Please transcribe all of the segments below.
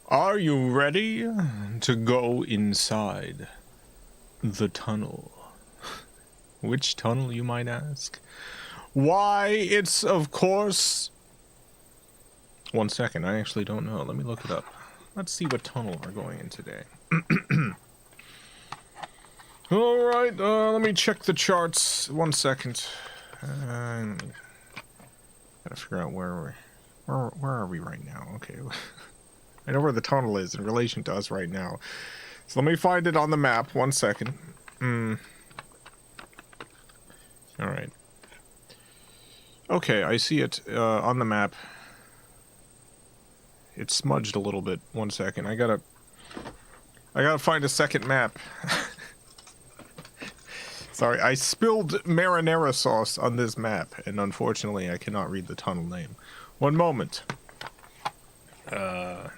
Are you ready to go inside the tunnel? Which tunnel, you might ask? Why, it's, of course... 1 second, I actually don't know. Let me look it up. Let's see what tunnel we're going in today. Alright, let me check the charts. 1 second. Gotta figure out where are we right now? Okay. I know where the tunnel is in relation to us right now. So let me find it on the map. 1 second. Alright. Okay, I see it on the map. It's smudged a little bit. 1 second. I gotta find a second map. Sorry, I spilled marinara sauce on this map, and unfortunately I cannot read the tunnel name. 1 moment. 1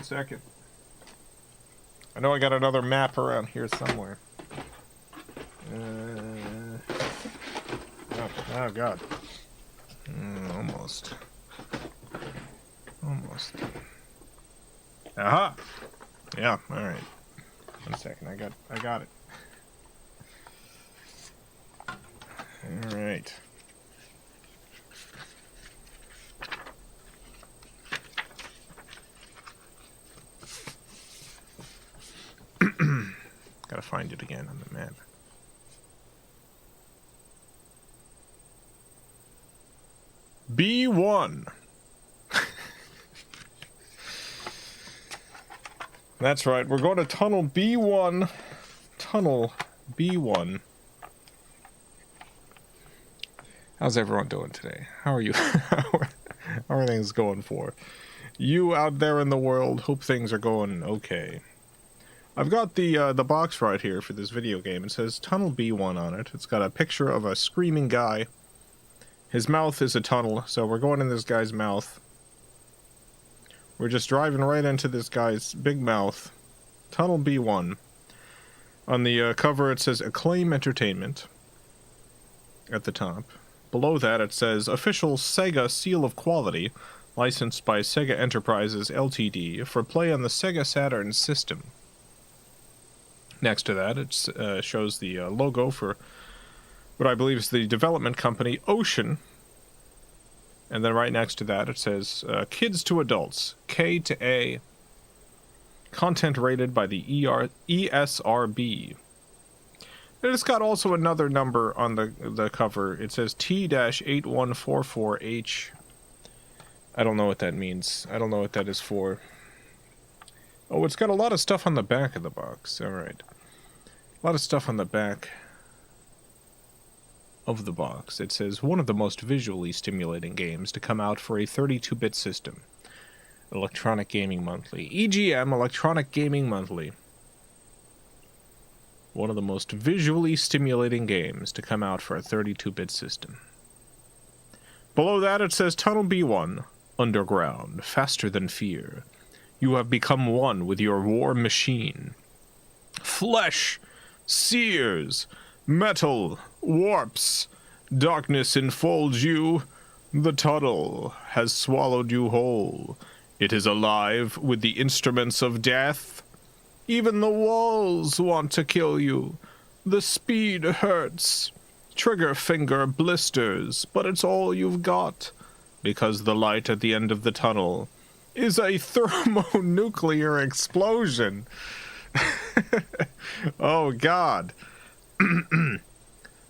second. I know I got another map around here somewhere. Oh god. Almost. Aha! Yeah, alright. 1 second, I got it. Alright. Gotta find it again on the map. B1. That's right, we're going to tunnel B1. Tunnel B1. How's everyone doing today? How are you? How are things going for you out there in the world? Hope things are going okay. I've got the box right here for this video game. It says Tunnel B1 on it. It's got a picture of a screaming guy. His mouth is a tunnel, so we're going in this guy's mouth. We're just driving right into this guy's big mouth. Tunnel B1. On the cover it says Acclaim Entertainment at the top. Below that it says Official Sega Seal of Quality, licensed by Sega Enterprises Ltd. for play on the Sega Saturn system. Next to that, it shows the logo for what I believe is the development company Ocean. And then right next to that, it says Kids to Adults, K to A. Content rated by the ESRB. And it's got also another number on the cover. It says T-8144H. I don't know what that means. I don't know what that is for. Oh, it's got a lot of stuff on the back of the box. Alright. A lot of stuff on the back of the box. It says, one of the most visually stimulating games to come out for a 32-bit system. Electronic Gaming Monthly. EGM, Electronic Gaming Monthly. One of the most visually stimulating games to come out for a 32-bit system. Below that it says, Tunnel B1, Underground, Faster Than Fear. You have become one with your war machine. Flesh sears, metal warps, darkness enfolds you. The tunnel has swallowed you whole. It is alive with the instruments of death. Even the walls want to kill you. The speed hurts. Trigger finger blisters, but it's all you've got. Because the light at the end of the tunnel is a thermonuclear explosion. Oh, God.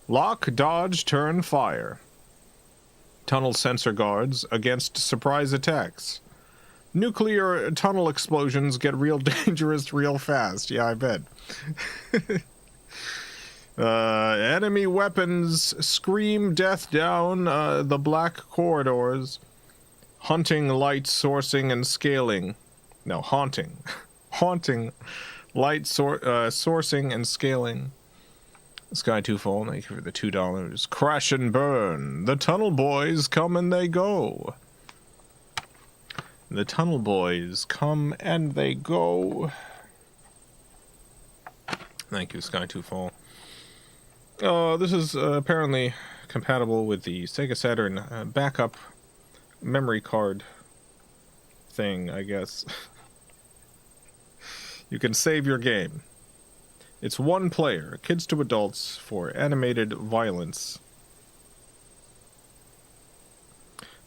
Lock, dodge, turn, fire. Tunnel sensor guards against surprise attacks. Nuclear tunnel explosions get real dangerous real fast. Yeah, I bet. Enemy weapons scream death down the black corridors. Hunting, light sourcing, and scaling. No, haunting. Haunting, light sourcing, and scaling. Sky Twofold, thank you for the $2. Crash and burn. The Tunnel Boys come and they go. The Tunnel Boys come and they go. Thank you, Sky Twofold. This is apparently compatible with the Sega Saturn backup memory card thing, I guess. You can save your game. It's one player, kids to adults, for animated violence.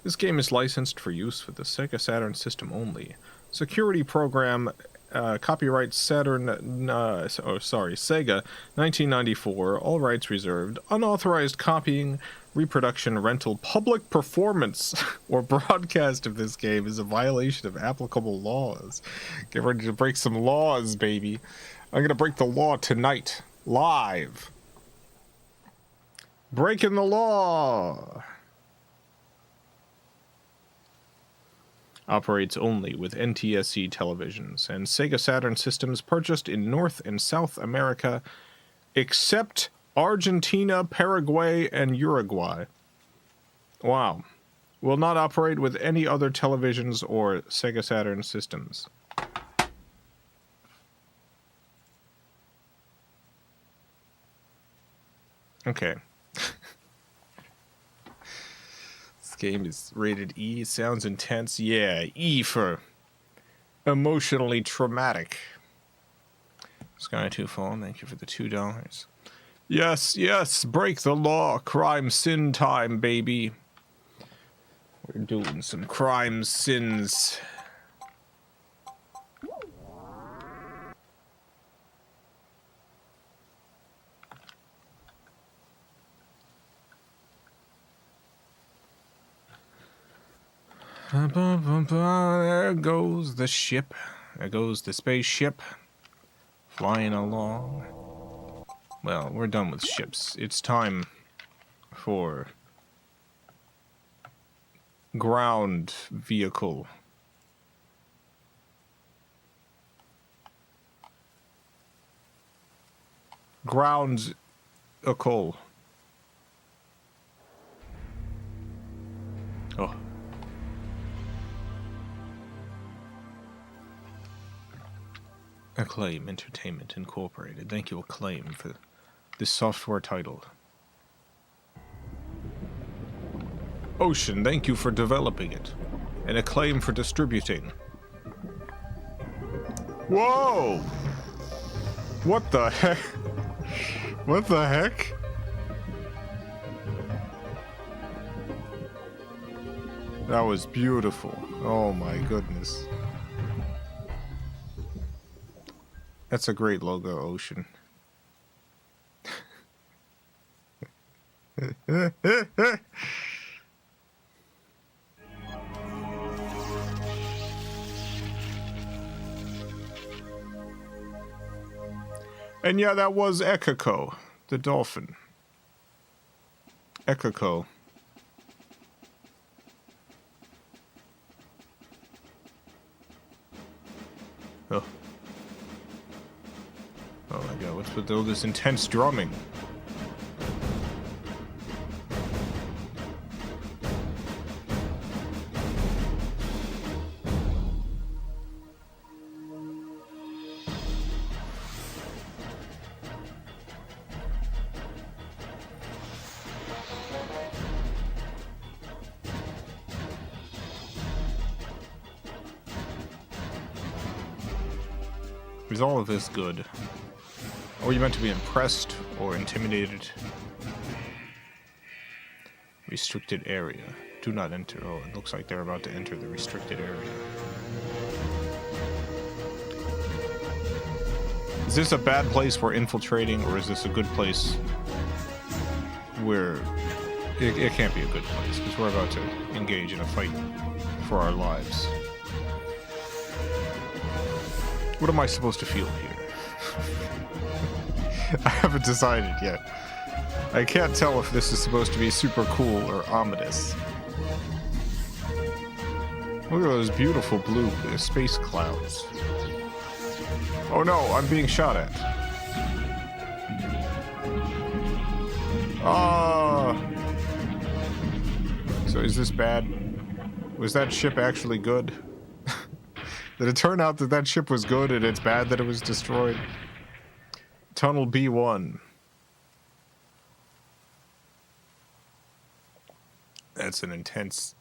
This game is licensed for use with the Sega Saturn system only. Security program, copyright Saturn, Sega, 1994, all rights reserved. Unauthorized copying, reproduction, rental, public performance, or broadcast of this game is a violation of applicable laws. Get ready to break some laws, baby. I'm gonna break the law tonight, live. Breaking the law. Operates only with NTSC televisions and Sega Saturn systems purchased in North and South America, except Argentina, Paraguay, and Uruguay. Wow. Will not operate with any other televisions or Sega Saturn systems. Okay. Game is rated E. Sounds intense. Yeah, E for emotionally traumatic. Sky2 Phone, thank you for the $2. Yes, yes, break the law. Crime sin time, baby. We're doing some crime sins. There goes the ship. There goes the spaceship. Flying along. Well, we're done with ships. It's time for ground vehicle. Grounds a coal. Oh. Acclaim Entertainment Incorporated. Thank you, Acclaim, for this software title. Ocean, thank you for developing it. And Acclaim for distributing. Whoa! What the heck? What the heck? That was beautiful. Oh my goodness. That's a great logo, Ocean. And yeah, that was Ekiko, the dolphin. Ekiko. Oh. Oh my god, what's with all this intense drumming? Is all of this good? Or you meant to be impressed or intimidated? Restricted area. Do not enter. Oh, it looks like they're about to enter the restricted area. Is this a bad place we're infiltrating, or is this a good place where... It can't be a good place, because we're about to engage in a fight for our lives. What am I supposed to feel here? I haven't decided yet. I can't tell if this is supposed to be super cool or ominous. Look at those beautiful blue space clouds. Oh no, I'm being shot at. Ah! So is this bad? Was that ship actually good? Did it turn out that that ship was good and it's bad that it was destroyed? Tunnel B1. That's an intense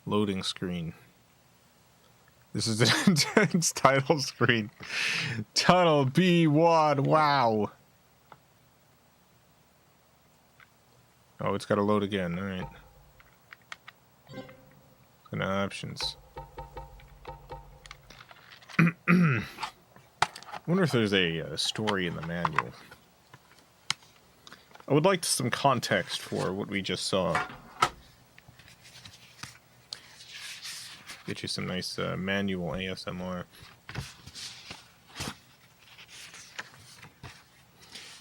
loading screen. This is the intense title screen. Tunnel B1, wow. Oh, it's got to load again, alright. Options. I wonder if there's a story in the manual. I would like some context for what we just saw. Get you some nice manual ASMR.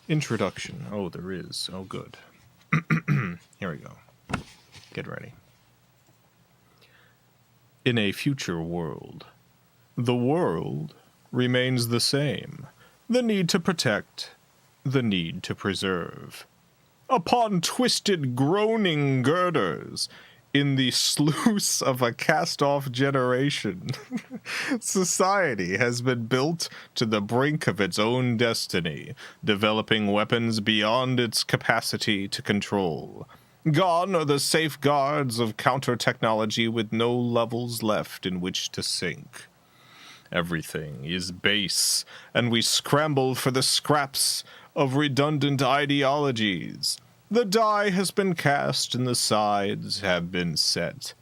Introduction. Oh, there is. Oh, good. Here we go. Get ready. In a future world, the world remains the same. The need to protect, the need to preserve. Upon twisted, groaning girders, in the sluice of a cast-off generation, society has been built to the brink of its own destiny, developing weapons beyond its capacity to control. Gone are the safeguards of counter-technology with no levels left in which to sink. Everything is base, and we scramble for the scraps of redundant ideologies. The die has been cast and the sides have been set.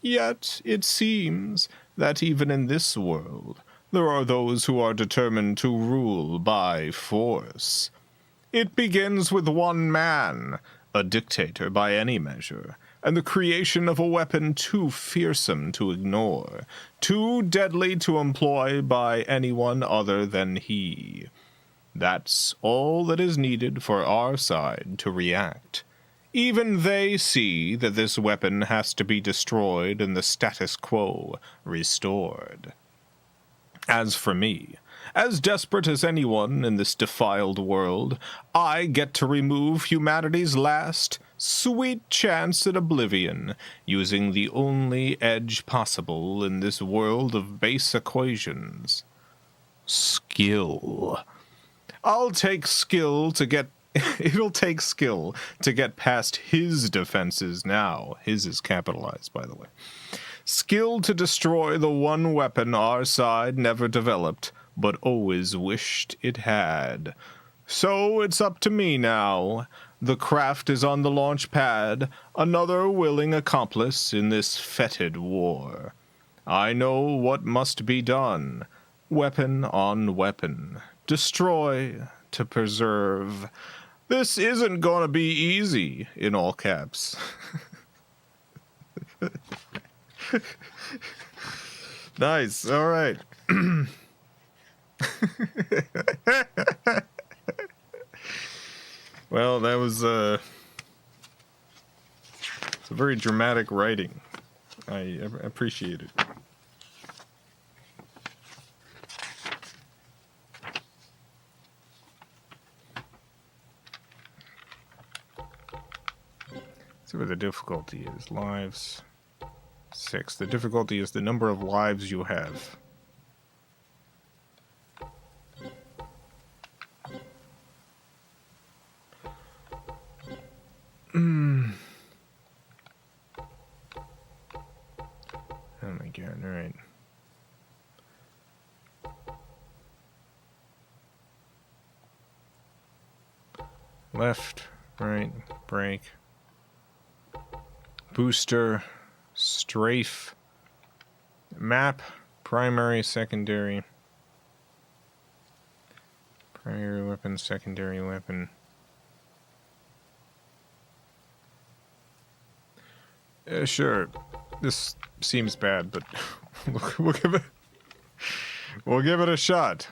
Yet it seems that even in this world, there are those who are determined to rule by force. It begins with one man, a dictator by any measure, and the creation of a weapon too fearsome to ignore, too deadly to employ by anyone other than he. That's all that is needed for our side to react. Even they see that this weapon has to be destroyed and the status quo restored. As for me, as desperate as anyone in this defiled world, I get to remove humanity's last, sweet chance at oblivion, using the only edge possible in this world of base equations. Skill. I'll take skill to get... It'll take skill to get past his defenses now. His is capitalized, by the way. Skill to destroy the one weapon our side never developed, but always wished it had. So it's up to me now. The craft is on the launch pad, another willing accomplice in this fetid war. I know what must be done. Weapon on weapon. Destroy to preserve. This isn't gonna be easy, in all caps. Nice, all right. Well, that was it's a very dramatic writing. I appreciate it. See what the difficulty is. Lives 6. The difficulty is the number of lives you have. Oh my god, alright. Left, right, break. Booster, strafe, map, primary, secondary. Primary weapon, secondary weapon. Sure, this seems bad, but we'll give it a shot.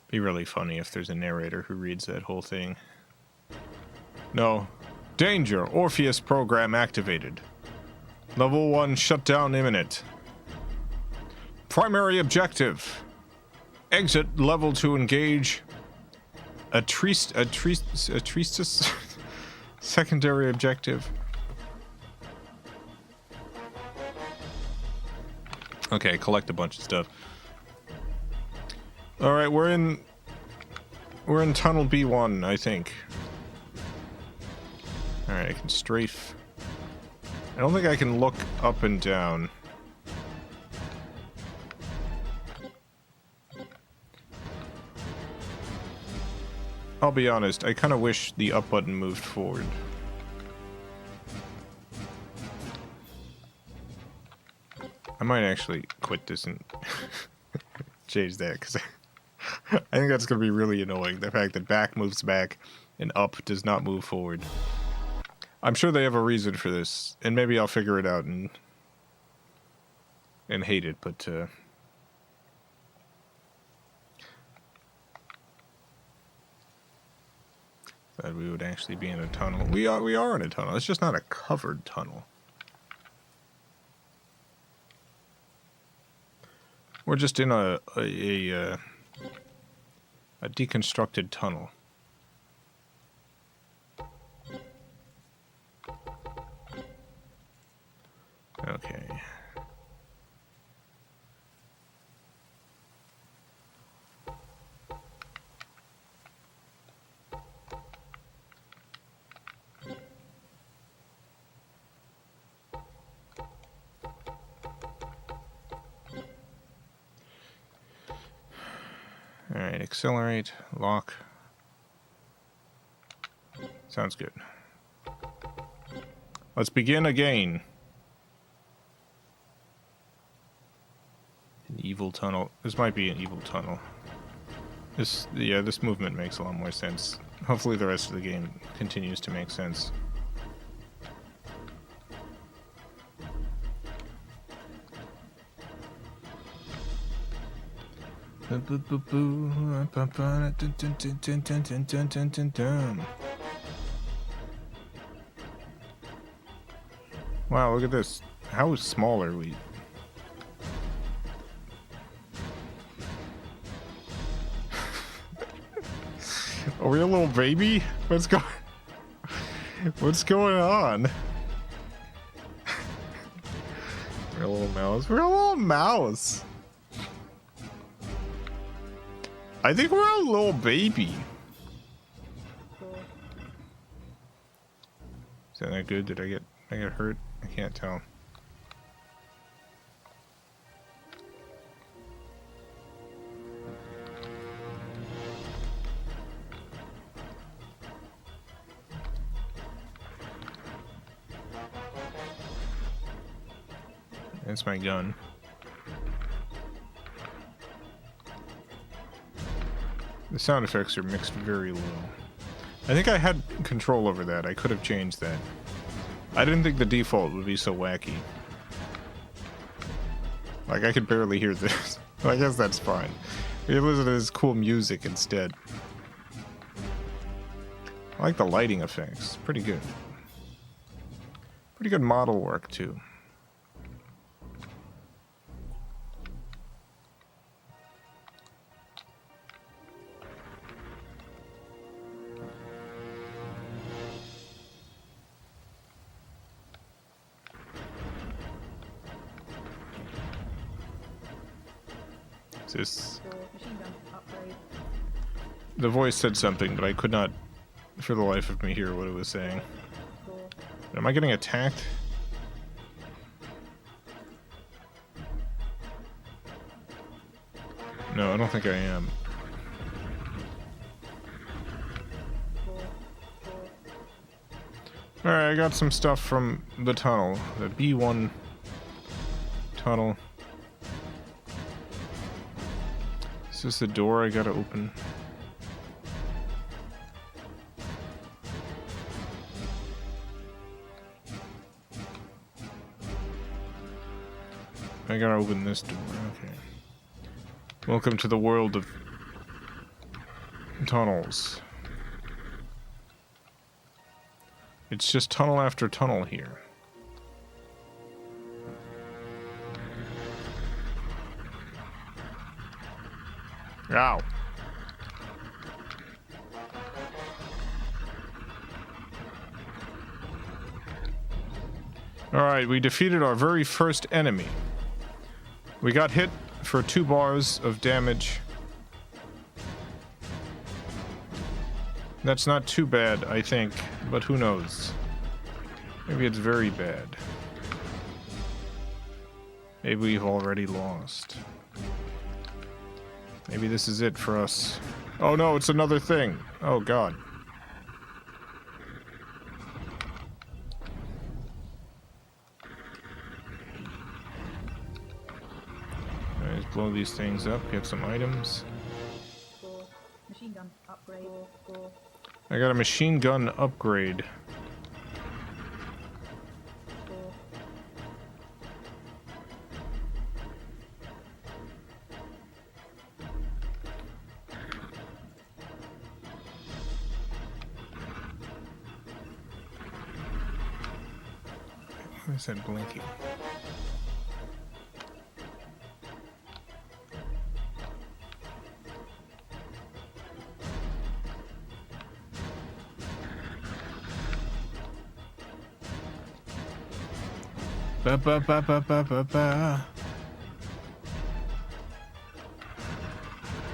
Be really funny if there's a narrator who reads that whole thing. No. Danger! Orpheus program activated. Level 1 shutdown imminent. Primary objective. Exit level to engage. Atreustus. Secondary objective. Okay, collect a bunch of stuff. All right, we're in tunnel B1, I think. All right, I can strafe. I don't think I can look up and down. I'll be honest, I kind of wish the up button moved forward. I might actually quit this and change that, because I think that's going to be really annoying. The fact that back moves back and up does not move forward. I'm sure they have a reason for this, and maybe I'll figure it out and hate it, but that we would actually be in a tunnel. We are in a tunnel. It's just not a covered tunnel. We're just in a deconstructed tunnel. Okay. Alright, accelerate, lock. Sounds good. Let's begin again. An evil tunnel. This might be an evil tunnel. This movement makes a lot more sense. Hopefully the rest of the game continues to make sense. Wow, look at this. How small are we? Are we a little baby? What's going on? We're a little mouse. We're a little mouse. I think we're a little baby. Is that not good? Did I get hurt? I can't tell. That's my gun. The sound effects are mixed very low. I think I had control over that. I could have changed that. I didn't think the default would be so wacky. Like, I could barely hear this. I guess that's fine. We listen to this cool music instead. I like the lighting effects. Pretty good. Pretty good model work, too. This. The voice said something, but I could not, for the life of me, hear what it was saying. Am I getting attacked? No, I don't think I am. Alright, I got some stuff from the tunnel. The B1 tunnel. Is this the door I gotta open? I gotta open this door, okay. Welcome to the world of tunnels. It's just tunnel after tunnel here. Ow. Alright, we defeated our very first enemy. We got hit for 2 bars of damage. That's not too bad, I think, but who knows? Maybe it's very bad. Maybe we've already lost. Maybe this is it for us. Oh no, it's another thing. Oh god. Let's blow these things up, get some items. Machine gun upgrade. I got a machine gun upgrade. What is that blinking? Ba ba ba ba ba ba ba.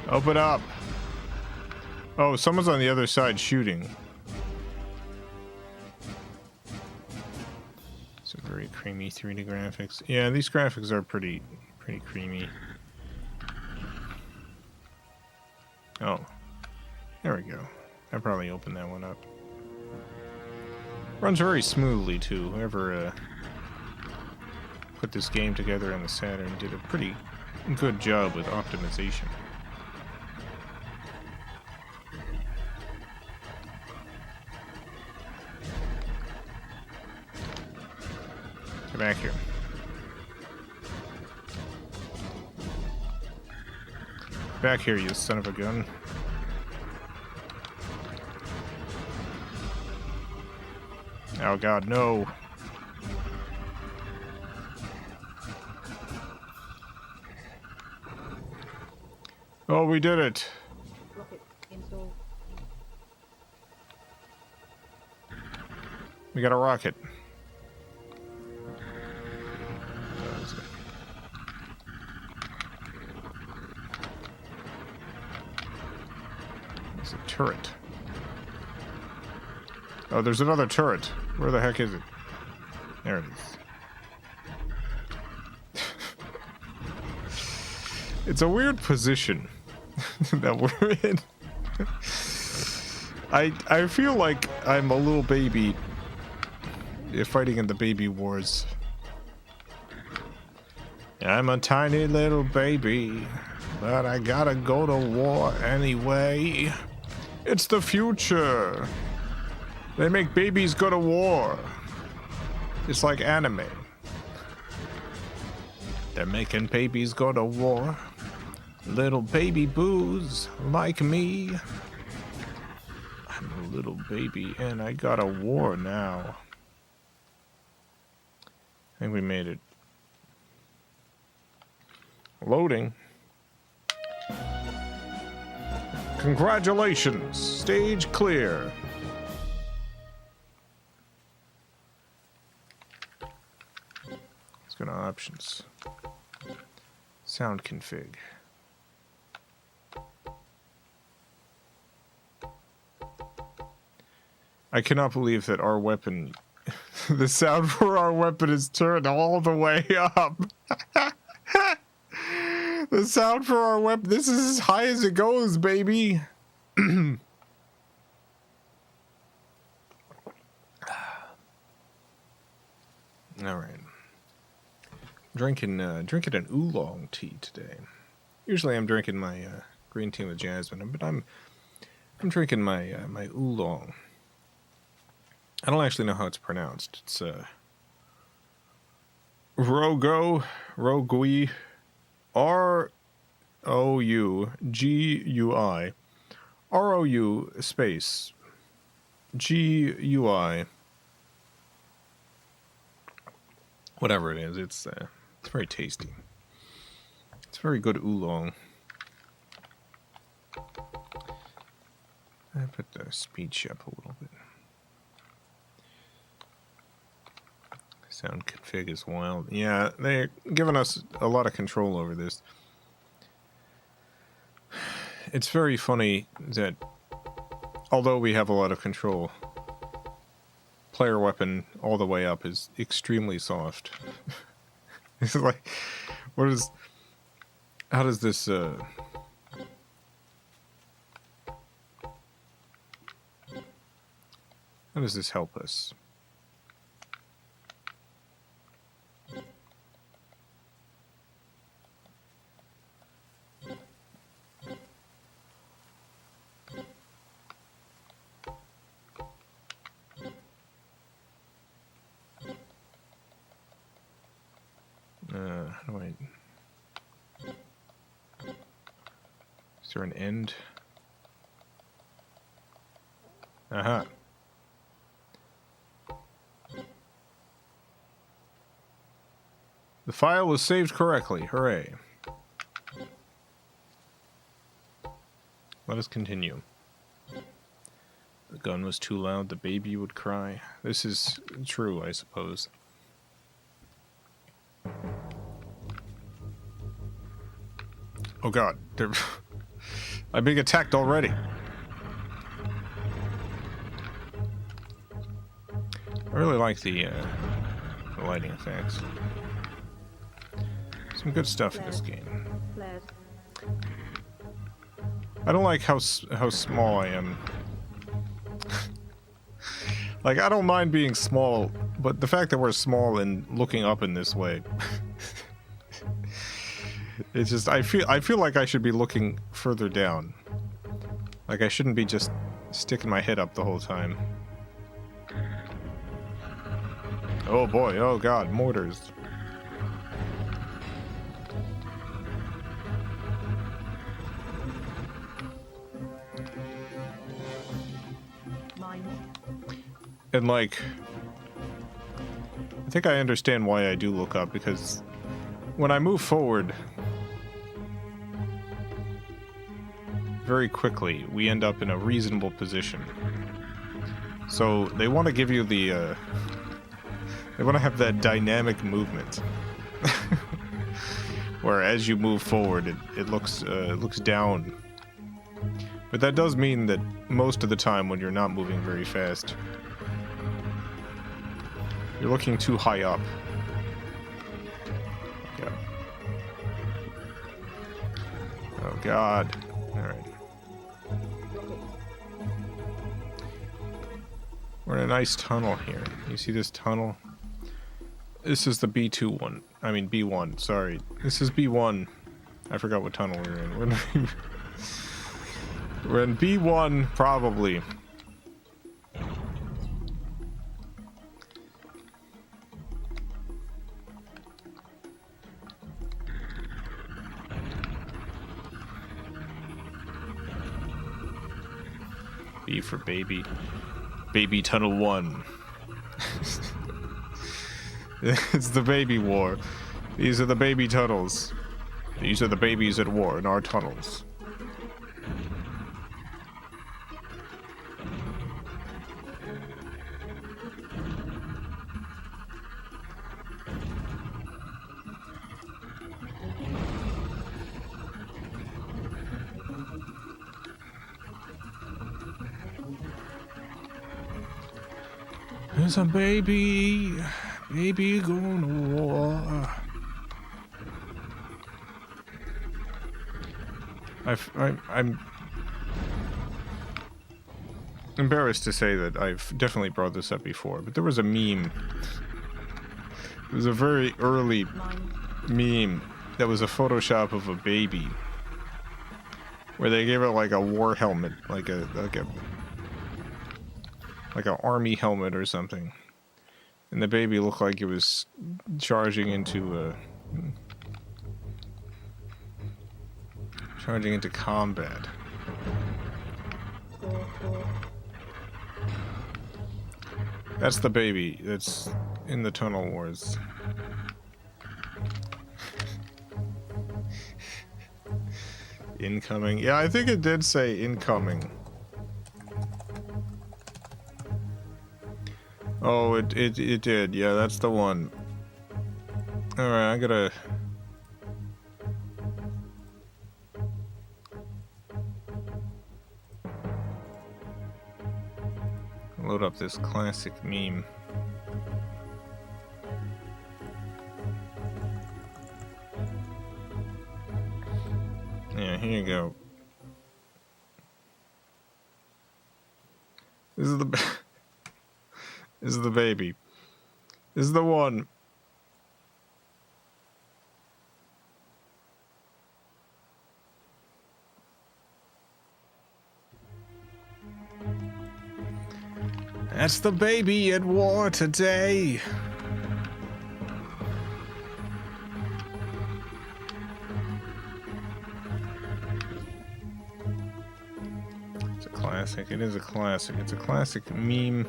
Open up. Oh, someone's on the other side shooting. Some very creamy 3D graphics. Yeah, these graphics are pretty creamy. Oh, there we go. I probably opened that one up. Runs very smoothly too. Whoever put this game together on the Saturn did a pretty good job with optimization. Get back here. Back here, you son of a gun. Oh god, no. Oh, we did it. Rocket installed. We got a rocket. It's a turret. Oh, there's another turret. Where the heck is it? There it is. It's a weird position that we're in. I feel like I'm a little baby fighting in the baby wars. I'm a tiny little baby, but I gotta go to war anyway. It's the future. They make babies go to war. It's like anime. They're making babies go to war. Little baby boos like me. I'm a little baby and I got a war now. I think we made it. Loading. Congratulations, stage clear. Let's go to options. Sound config. I cannot believe that our weapon, the sound for our weapon is turned all the way up. The sound for our weapon, this is as high as it goes, baby. All right. Drinking an oolong tea today. Usually I'm drinking my green tea with jasmine, but I'm drinking my my oolong. I don't actually know how it's pronounced. It's Rogui, Rougui, ROU space GUI. Whatever it is, it's very tasty. It's very good oolong. I put the speech up a little bit. Sound config is wild. Yeah, they're giving us a lot of control over this. It's very funny that, although we have a lot of control, player weapon all the way up is extremely soft. It's like, how does this, how does this help us? How do I... Is there an end? Uh-huh. The file was saved correctly. Hooray. Let us continue. The gun was too loud, the baby would cry. This is true, I suppose. Oh god, I'm being attacked already. I really like the lighting effects. Some good stuff in this game. I don't like how small I am. Like, I don't mind being small, but the fact that we're small and looking up in this way, it's just, I feel like I should be looking further down. Like, I shouldn't be just sticking my head up the whole time. Oh boy, oh god, mortars. And like, I think I understand why I do look up, because when I move forward very quickly, we end up in a reasonable position. So they want to give you the, they want to have that dynamic movement. Where as you move forward, it looks down. But that does mean that most of the time when you're not moving very fast, you're looking too high up. Yeah. Oh god. Alright. We're in a nice tunnel here. You see this tunnel? This is the B2 one. I mean B1, sorry. This is B1. I forgot what tunnel we're in. We're in B1, probably. B for baby. Baby Tunnel 1. It's the baby war. These are the baby tunnels. These are the babies at war in our tunnels. There's a baby going to war. I'm embarrassed to say that I've definitely brought this up before, but there was a meme. It was a very early meme that was a Photoshop of a baby, where they gave it like a war helmet, like an army helmet or something, and the baby looked like it was charging into combat. That's the baby that's in the tunnel wars. Incoming. Yeah, I think it did say incoming. Oh, it did. Yeah, that's the one. Alright, I gotta... load up this classic meme. Yeah, here you go. This is the... this is the baby. This is the one. That's the baby at war today. It's a classic. It is a classic. It's a classic meme.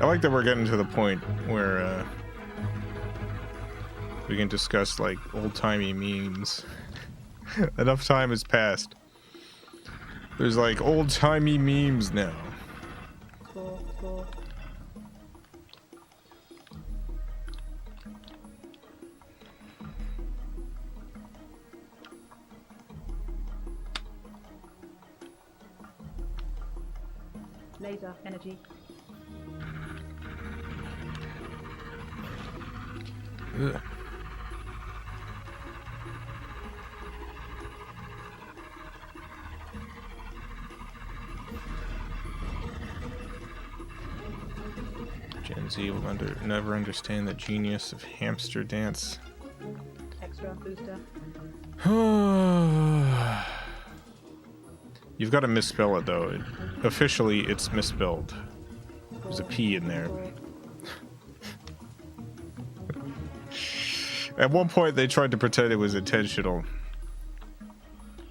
I like that we're getting to the point where we can discuss like old-timey memes. Enough time has passed. There's like old-timey memes now. Cool. Laser energy. Ugh. Gen Z will never understand the genius of hamster dance. Extra booster. You've got to misspell it though. Officially, it's misspelled. There's a P in there. At one point, they tried to pretend it was intentional,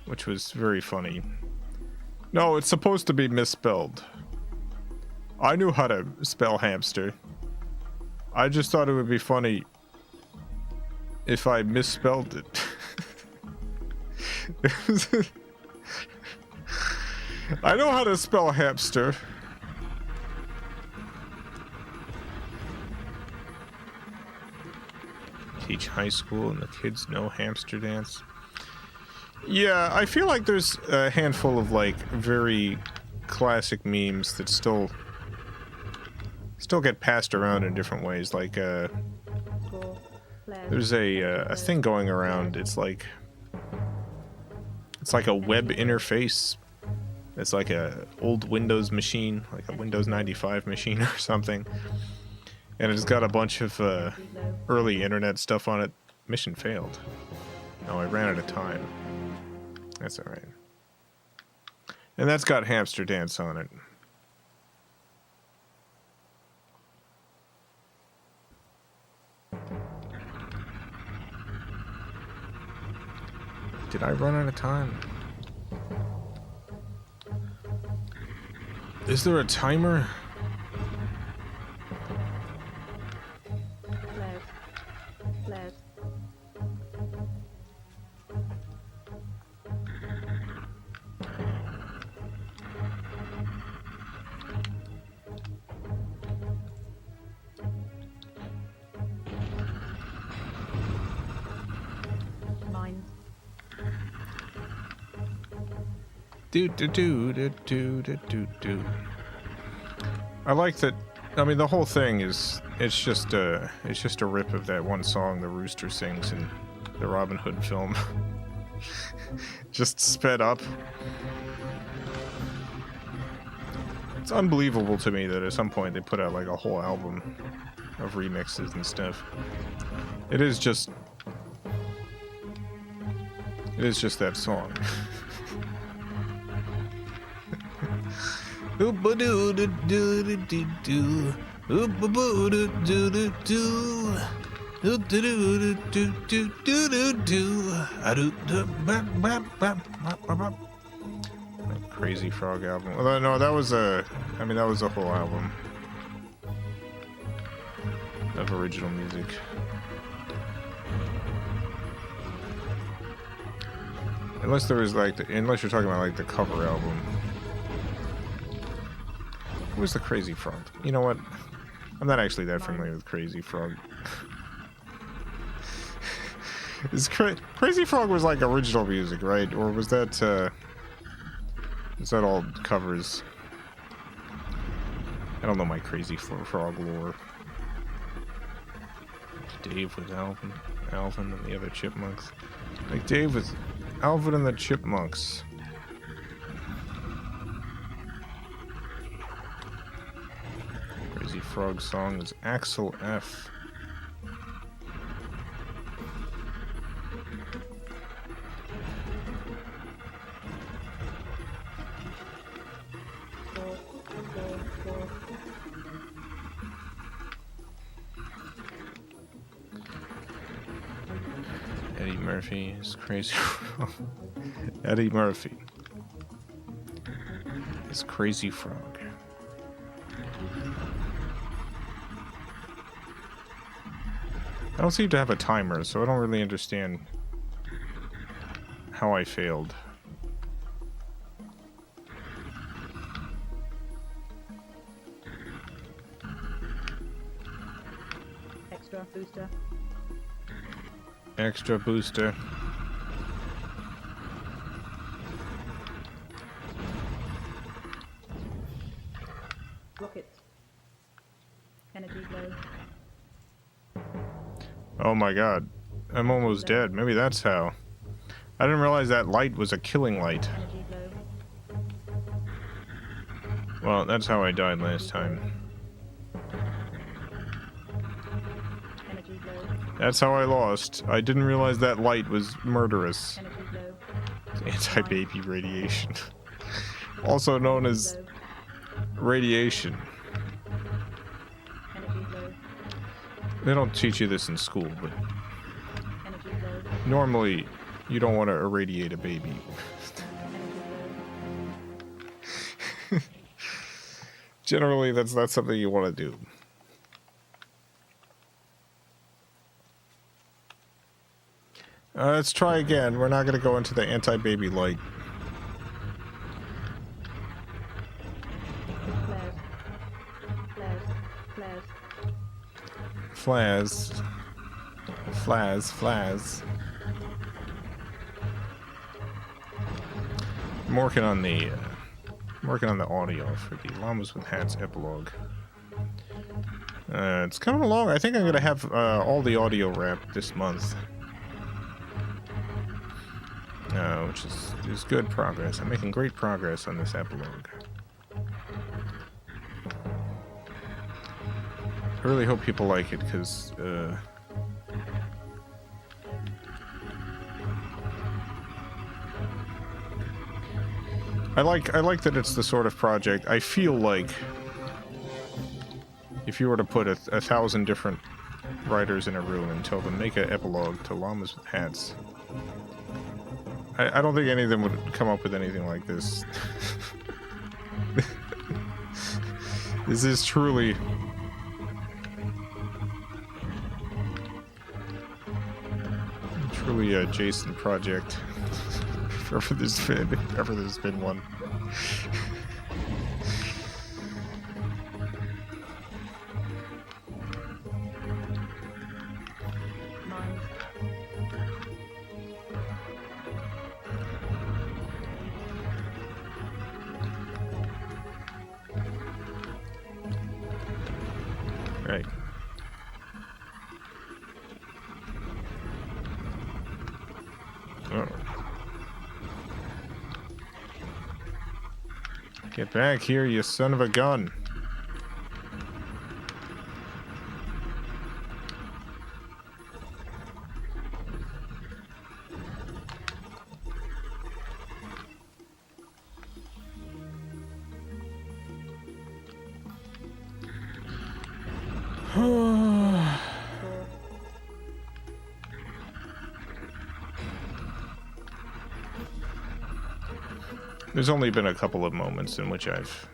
which was very funny. No, it's supposed to be misspelled. I knew how to spell hamster. I just thought it would be funny if I misspelled it. I know how to spell hamster. Teach high school and the kids know hamster dance. Yeah, I feel like there's a handful of like very classic memes that still get passed around in different ways. Like there's a thing going around. It's like a web interface. It's like a old Windows machine, like a Windows 95 machine or something. And it's got a bunch of early internet stuff on it. Mission failed. No, I ran out of time. That's alright. And that's got hamster dance on it. Did I run out of time? Is there a timer? Flares. Mines. Do. I like that. I mean, the whole thing is it's just a rip of that one song the rooster sings in the Robin Hood film. Just sped up. It's unbelievable to me that at some point they put out like a whole album of remixes and stuff. It is just that song. Crazy Frog album. Although no, that was a whole album of original music. Unless there was like, unless you're talking about like the cover album. Who was the Crazy Frog? You know what? I'm not actually that familiar with Crazy Frog. Crazy Frog was like original music, right? Or was that all covers? I don't know my Crazy Frog lore. Dave with Alvin and the other Chipmunks. Like Dave with Alvin and the Chipmunks. Crazy Frog song is Axel F. Eddie Murphy is Crazy Frog. Eddie Murphy is Crazy Frog. I don't seem to have a timer, so I don't really understand how I failed. Extra booster. Extra booster. Rocket. Energy low. Oh my god. I'm almost dead. Maybe that's how. I didn't realize that light was a killing light. Energy low. Well, that's how I died last time. Energy low. That's how I lost. I didn't realize that light was murderous. Energy low. Anti-baby radiation. Also known as Low. radiation. Energy low. They don't teach you this in school, but Energy low. normally you don't want to irradiate a baby. Energy low. Generally, that's not something you want to do. Let's try again. We're not going to go into the anti-baby light. Flares. Flares. Flares. I'm working on the audio for the Llamas with Hats epilogue. It's coming along. I think I'm gonna have all the audio wrapped this month, which is good progress. I'm making great progress on this epilogue. I really hope people like it, because I like that it's the sort of project. I feel like if you were to put a 1,000 different writers in a room and tell them make an epilogue to Llamas with Hats, I don't think any of them would come up with anything like this. This is truly a Jason project. If ever there's been one. Mines. Right. Oh. Get back here, you son of a gun. There's only been a couple of moments in which I've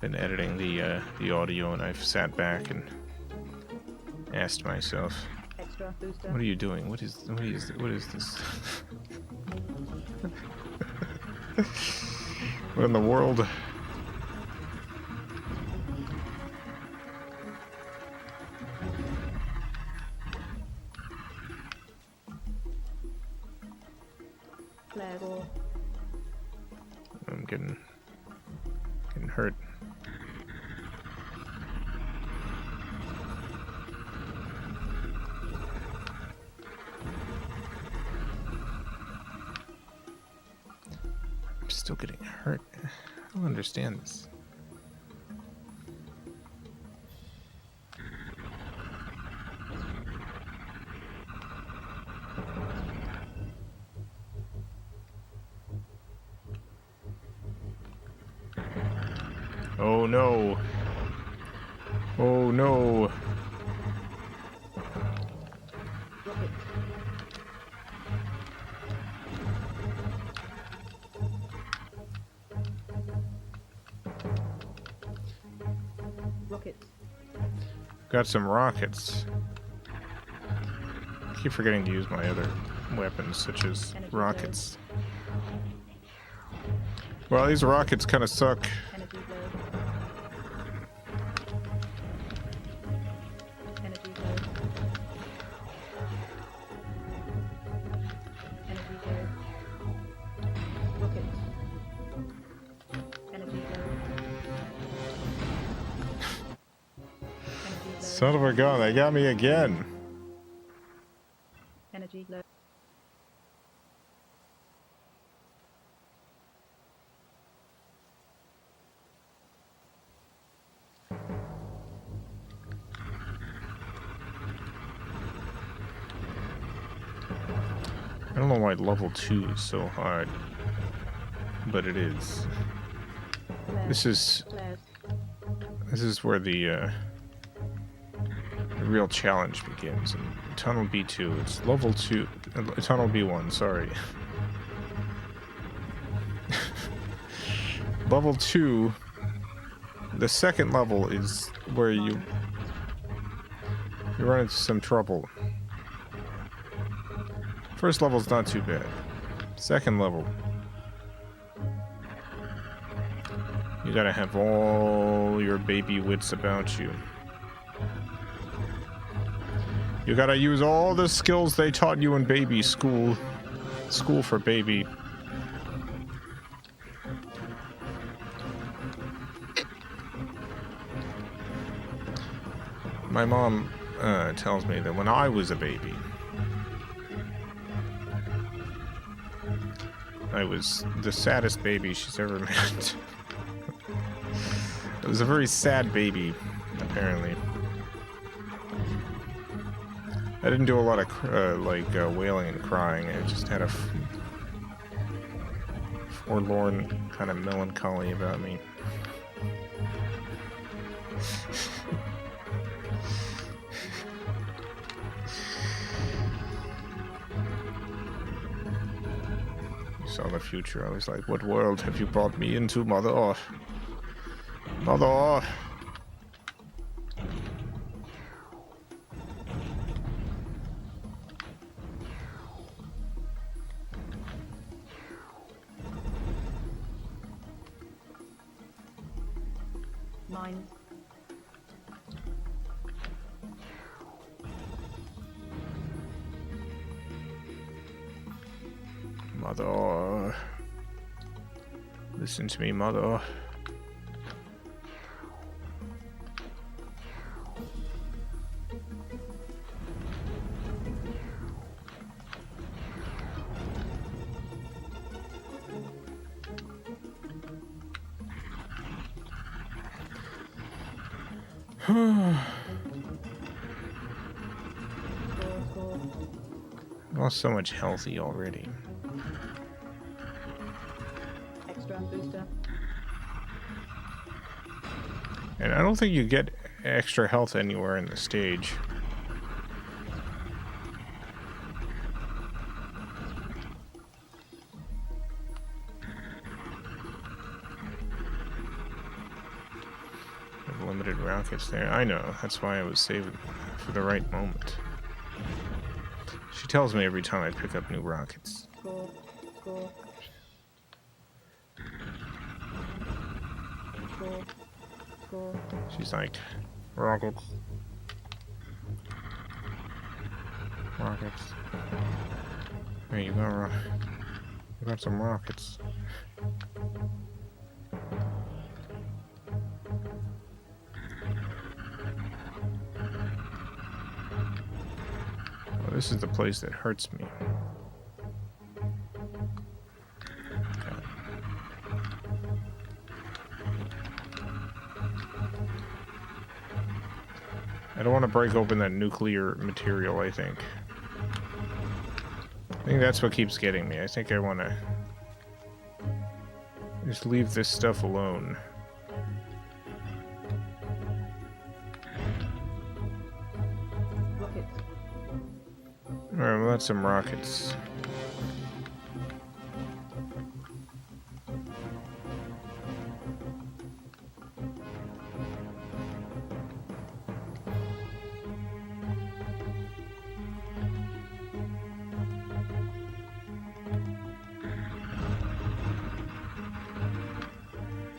been editing the audio, and I've sat back and asked myself, Extra booster. What are you doing? What is this? What in the world? Flare ball. I'm getting hurt. I'm still getting hurt. I don't understand this. Oh no. Oh no. Rocket. Rocket. Got some rockets. I keep forgetting to use my other weapons, such as Energy rockets. Well, these rockets kind of suck. Energy glow. Energy glow. Energy glow. Rocket. Energy glow. Energy glow. Son of a gun, they got me again. Energy glow. I don't know why level 2 is so hard, but it is. Flare. This is where the real challenge begins. In Tunnel B2, it's level 2, Tunnel B1, sorry. Level 2, the second level is where you run into some trouble. First level's not too bad. Second level, you gotta have all your baby wits about you. You gotta use all the skills they taught you in baby school. School for baby. My mom tells me that when I was a baby, I was the saddest baby she's ever met. It was a very sad baby, apparently. I didn't do a lot of wailing and crying. I just had a forlorn kind of melancholy about me. Saw the future. I was like, what world have you brought me into, mother? Mother! Mine. Mother. Listen to me, mother. Score. Lost so much healthy already. Extra booster. And I don't think you get extra health anywhere in the stage. Limited rockets there. I know, that's why I was saving for the right moment. She tells me every time I pick up new rockets. Score. Score. Score. Score. She's like, rockets. Rockets. Hey, you got some rockets. Well, this is the place that hurts me. I don't want to break open that nuclear material, I think. I think that's what keeps getting me. I think I want to just leave this stuff alone. Rockets. Alright, well, that's some rockets.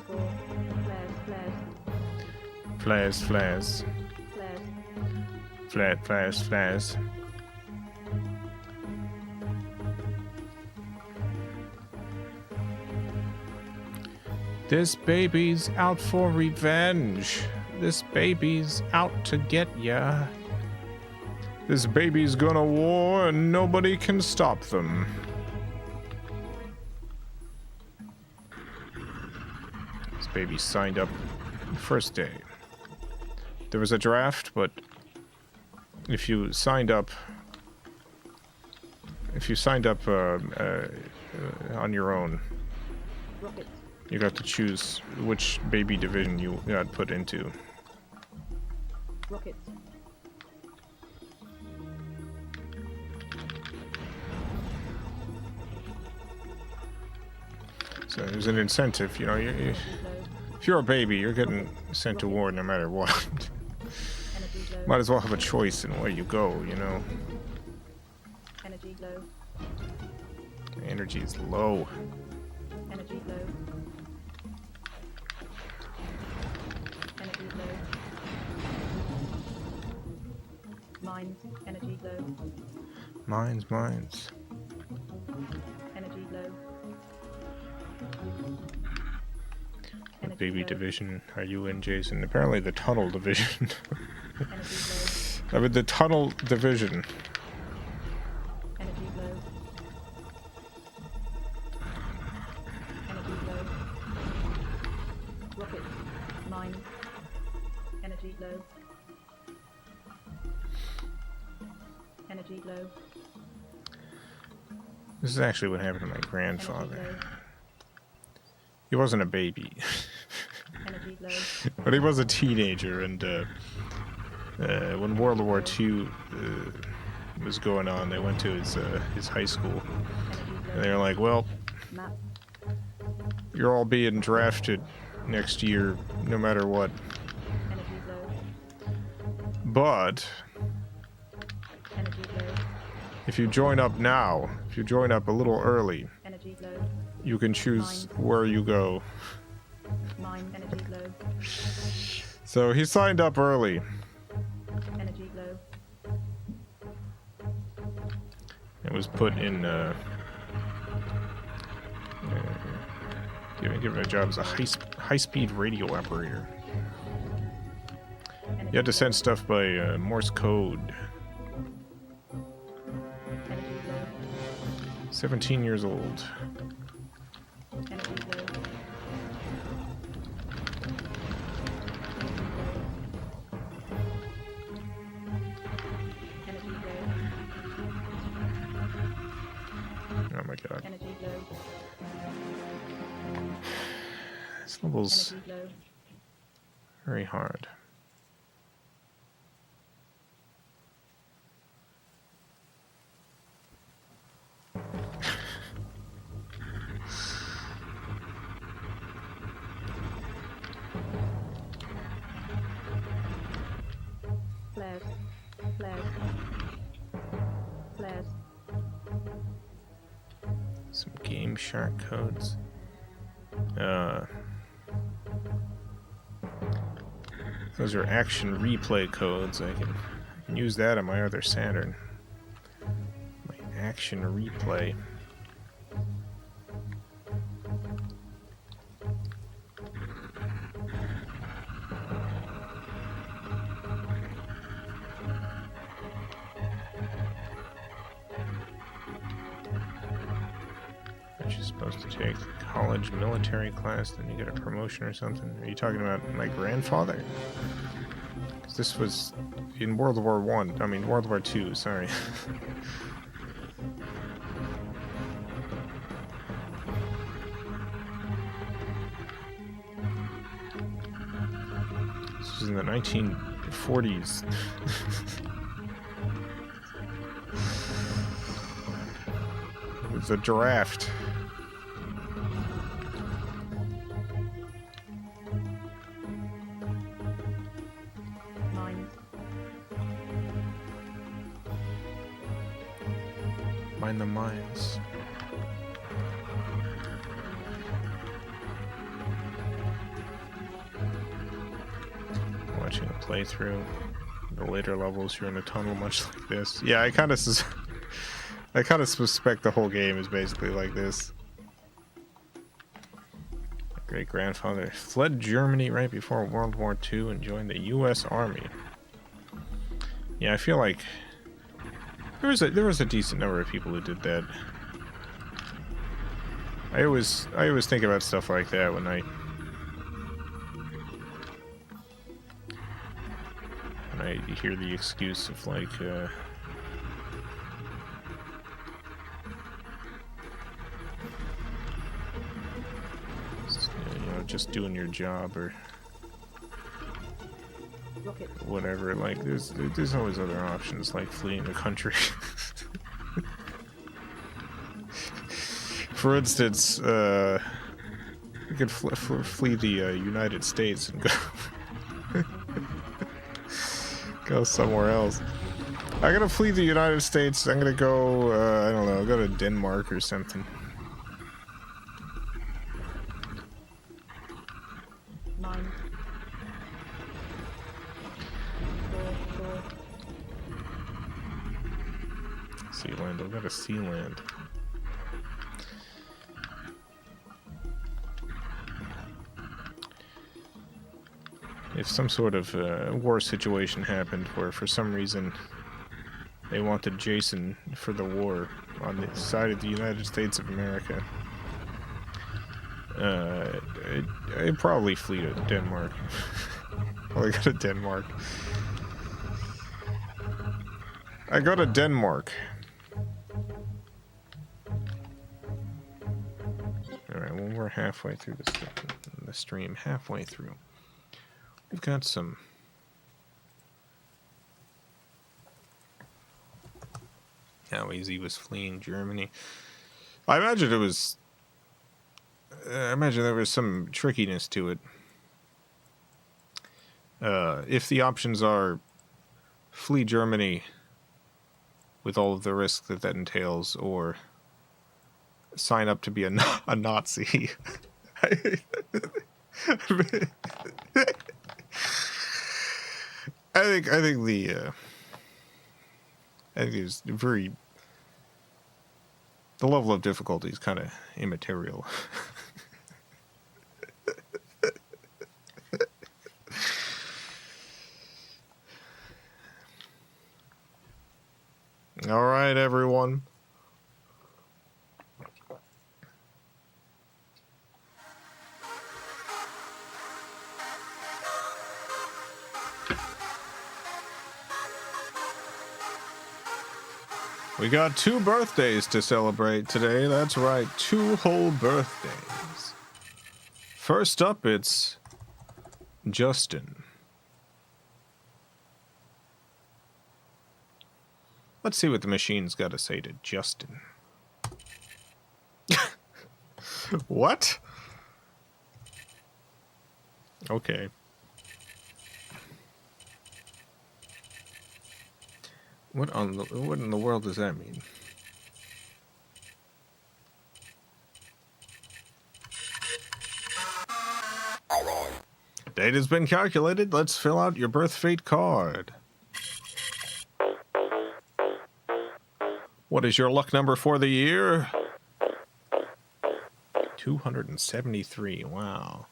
Score. Flares. Flares, Flares. flares. Flares. Flares, flares. This baby's out for revenge. This baby's out to get ya. This baby's gonna war and nobody can stop them. This baby signed up first day. There was a draft, but if you signed up on your own, Rockets. you got to choose which baby division you got put into. Rockets. So there's an incentive, you know. Low. If you're a baby, you're getting sent to war no matter what. Energy low. Might as well have a choice in where you go, you know. Energy low. Energy is low. Energy low. Energy low. Mines. Energy low. Mines. Energy low. What baby division are you in, Jason? Apparently the tunnel division. Energy low. I'm in the tunnel division. Energy low. Energy low. Rockets. Mines. Energy low. Energy low. This is actually what happened to my Energy grandfather. low. He wasn't a baby, Energy low. but he was a teenager, and when World War II was going on, they went to his high school, Energy and low. they were like, well, Map. you're all being drafted next year, no matter what. Energy low. But Energy low. if you join up now, if you join up a little early, Energy low. you can choose where you go. Mine. Energy low. So he signed up early. Energy low. It was put in, given a job as a high-speed radio operator. Energy You had to low. send stuff by Morse code. Energy low. 17 years old. Energy low. Energy low. Oh my god. Energy low. This level's Energy low. very hard. Flares. Flares. Flares. Some Game Shark codes. Those are action replay codes. I can use that on my other Saturn. My action replay. Aren't you supposed to take college military class, then you get a promotion or something? Are you talking about my grandfather? 'Cause this was in World War One. I mean, World War Two. Sorry. This was in the 1940s. It was a draft. Mines. Mine the mines. Watching a playthrough. The later levels, you're in a tunnel much like this. Yeah, I kind of suspect the whole game is basically like this. My great-grandfather fled Germany right before World War II and joined the U.S. Army. Yeah, I feel like there was a decent number of people who did that. I always think about stuff like that when I hear the excuse of like just doing your job or Rocket. whatever. Like there's always other options like fleeing the country. For instance, you could flee the United States and go somewhere else. I'm gonna flee the United States. I'm gonna go, I don't know, go to Denmark or something. Mines. Door. Sealand. I'll go to Sealand. If some sort of war situation happened where for some reason they wanted Jason for the war on the side of the United States of America, I'd probably flee to Denmark. Probably go to Denmark. I go to Denmark. Alright, well, we're halfway through the stream. Halfway through. We've got some... How easy was fleeing Germany. I imagine it was... I imagine there was some trickiness to it. If the options are flee Germany with all of the risk that that entails, or sign up to be a Nazi. I think it's very... The level of difficulty is kind of immaterial. All right, everyone. We got 2 birthdays to celebrate today. That's right, 2 whole birthdays. First up, it's Justin. Let's see what the machine's got to say to Justin. What? Okay. What in the world does that mean? Date has been calculated. Let's fill out your birth fate card. What is your luck number for the year? 273. Wow.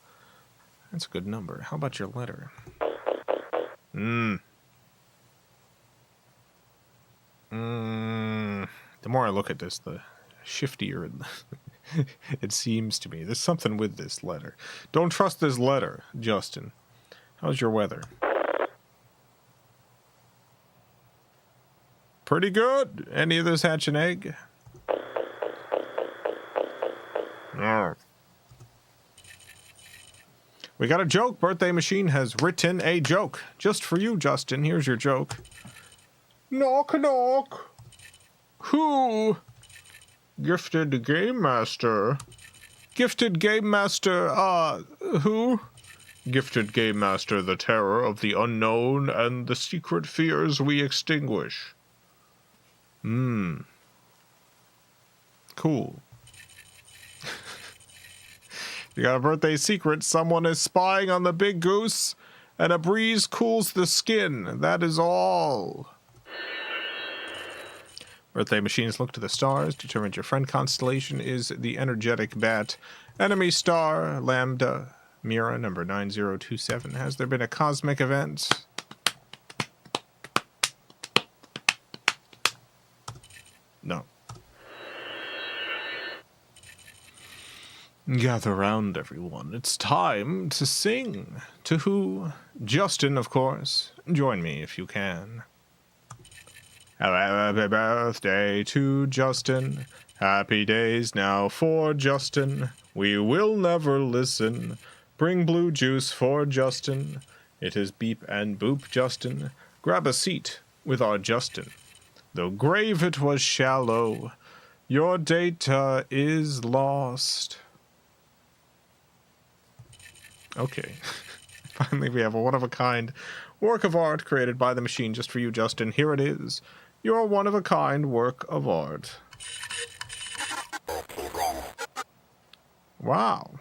That's a good number. How about your letter? The more I look at this, the shiftier it seems to me. There's something with this letter. Don't trust this letter, Justin. How's your weather? Pretty good. Any of this hatch an egg? We got a joke. Birthday Machine has written a joke. Just for you, Justin. Here's your joke. Knock, knock. Who? Gifted Game Master. Gifted Game Master, who? Gifted Game Master, the terror of the unknown and the secret fears we extinguish. Cool. You got a birthday secret. Someone is spying on the big goose, and a breeze cools the skin. That is all. Birthday Machines look to the stars, determines your friend constellation is the energetic bat. Enemy star, Lambda, Mira, number 9027. Has there been a cosmic event? No. Gather round, everyone. It's time to sing. To who? Justin, of course. Join me if you can. Happy birthday to Justin. Happy days now for Justin. We will never listen. Bring blue juice for Justin. It is beep and boop, Justin. Grab a seat with our Justin. Though grave it was shallow, your data is lost. Okay. Finally, we have a one-of-a-kind work of art created by the machine just for you, Justin. Here it is. Your one-of-a-kind work of art. Wow.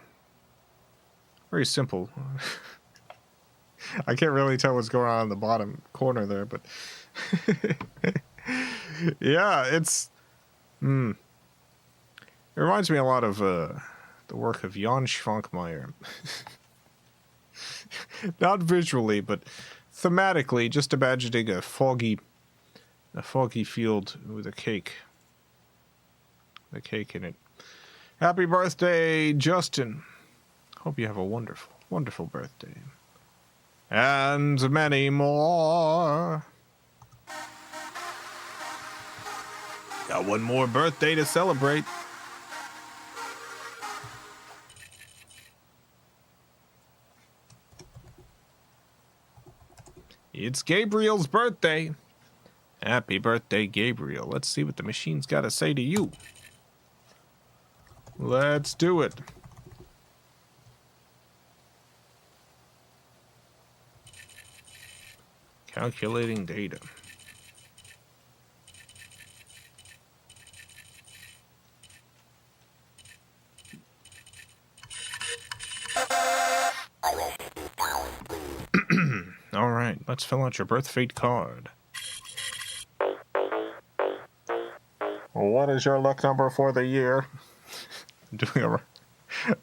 Very simple. I can't really tell what's going on in the bottom corner there, but... yeah, it's... It reminds me a lot of the work of Jan Schwankmeyer. Not visually, but thematically, just imagining a foggy field with a cake. The cake in it. Happy birthday, Justin. Hope you have a wonderful, wonderful birthday. And many more. Got one more birthday to celebrate. It's Gabriel's birthday. Happy birthday, Gabriel. Let's see what the machine's got to say to you. Let's do it. Calculating data. All right, let's fill out your birth fate card. What is your luck number for the year? I'm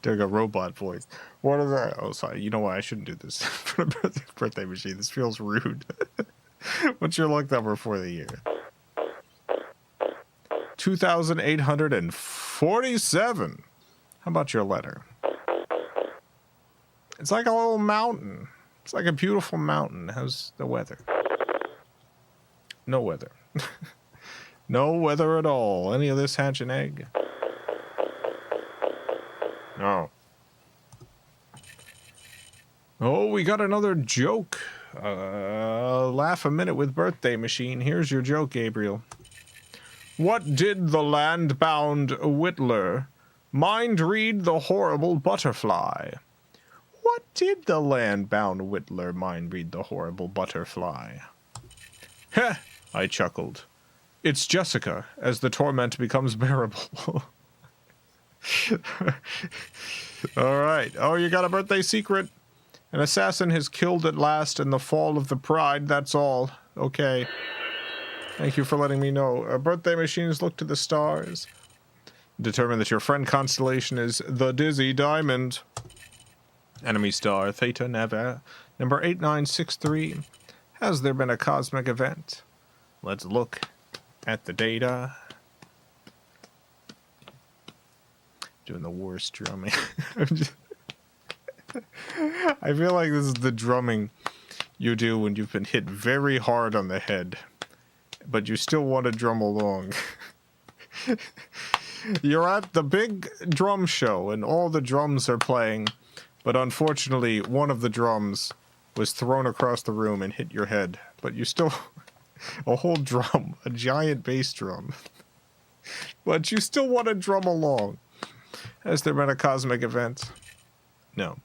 doing a robot voice. What is that? Oh, sorry. You know what? I shouldn't do this for the birthday machine. This feels rude. What's your luck number for the year? 2,847. How about your letter? It's like a little mountain. It's like a beautiful mountain. How's the weather? No weather. No weather at all. Any of this hatch an egg? No. Oh, we got another joke. Laugh a minute with birthday machine. Here's your joke, Gabriel. What did the land-bound whittler mind read the horrible butterfly? What did the land-bound whittler mind read the horrible butterfly? Heh! I chuckled. It's Jessica, as the torment becomes bearable. Alright. Oh, you got a birthday secret? An assassin has killed at last in the fall of the pride, that's all. Okay. Thank you for letting me know. Birthday machines look to the stars. Determine that your friend constellation is the Dizzy Diamond. Enemy star Theta Neva, number 8963. Has there been a cosmic event? Let's look at the data. Doing the worst drumming. I feel like this is the drumming you do when you've been hit very hard on the head, but you still want to drum along. You're at the big drum show and all the drums are playing, but unfortunately one of the drums was thrown across the room and hit your head, but you still... a whole drum, a giant bass drum. But you still want to drum along. Has there been a cosmic event? No.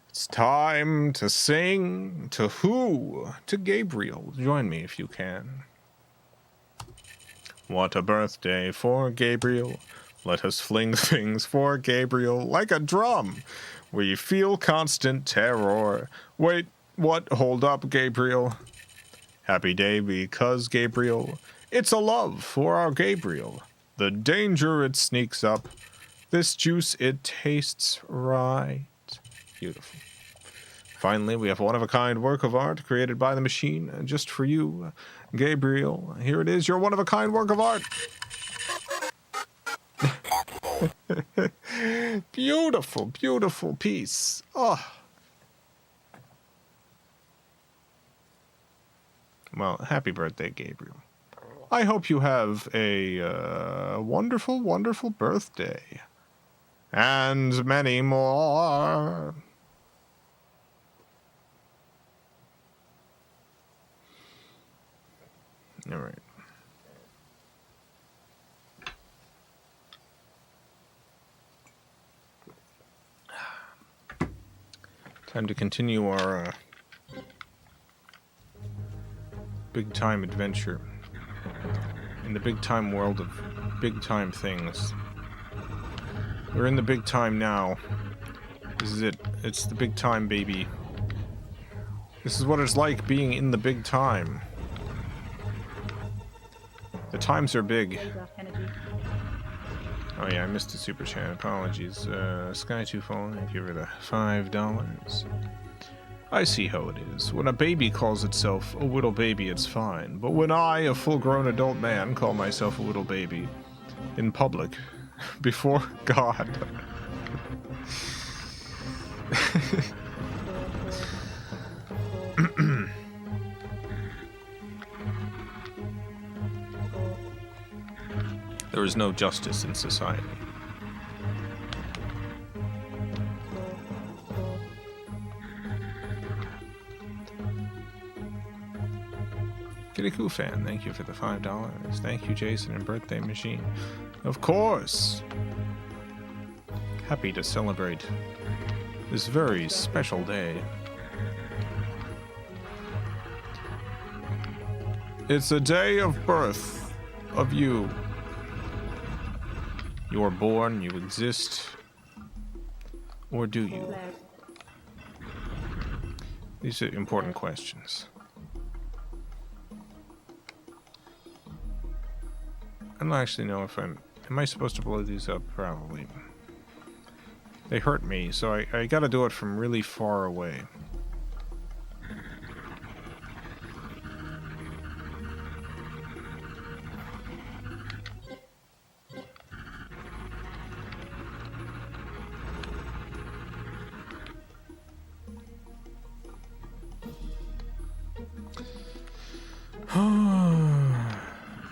It's time to sing to who? To Gabriel. Join me if you can. What a birthday for Gabriel. Let us fling things for Gabriel like a drum. We feel constant terror. Wait, what? Hold up, Gabriel. Happy day because Gabriel. It's a love for our Gabriel. The danger it sneaks up. This juice it tastes right. Beautiful. Finally, we have one-of-a-kind work of art created by the machine just for you, Gabriel. Here it is, your one-of-a-kind work of art. Beautiful, beautiful piece. Oh. Well, happy birthday, Gabriel. I hope you have a wonderful, wonderful birthday. And many more. All right. Time to continue our big time adventure in the big time world of big time things. We're in the big time now. This is it. It's the big time, baby. This is what it's like being in the big time. The times are big. Oh yeah, I missed a super chat. Apologies. Sky2Phone, thank you for the $5. I see how it is. When a baby calls itself a little baby, it's fine. But when I, a full-grown adult man, call myself a little baby in public, before God. There is no justice in society. Kitty fan, thank you for the $5. Thank you, Jason and Birthday Machine. Of course! Happy to celebrate this very special day. It's a day of birth of you. You are born, you exist, or do you? These are important questions. I don't actually know if am I supposed to blow these up? Probably. They hurt me, so I gotta do it from really far away.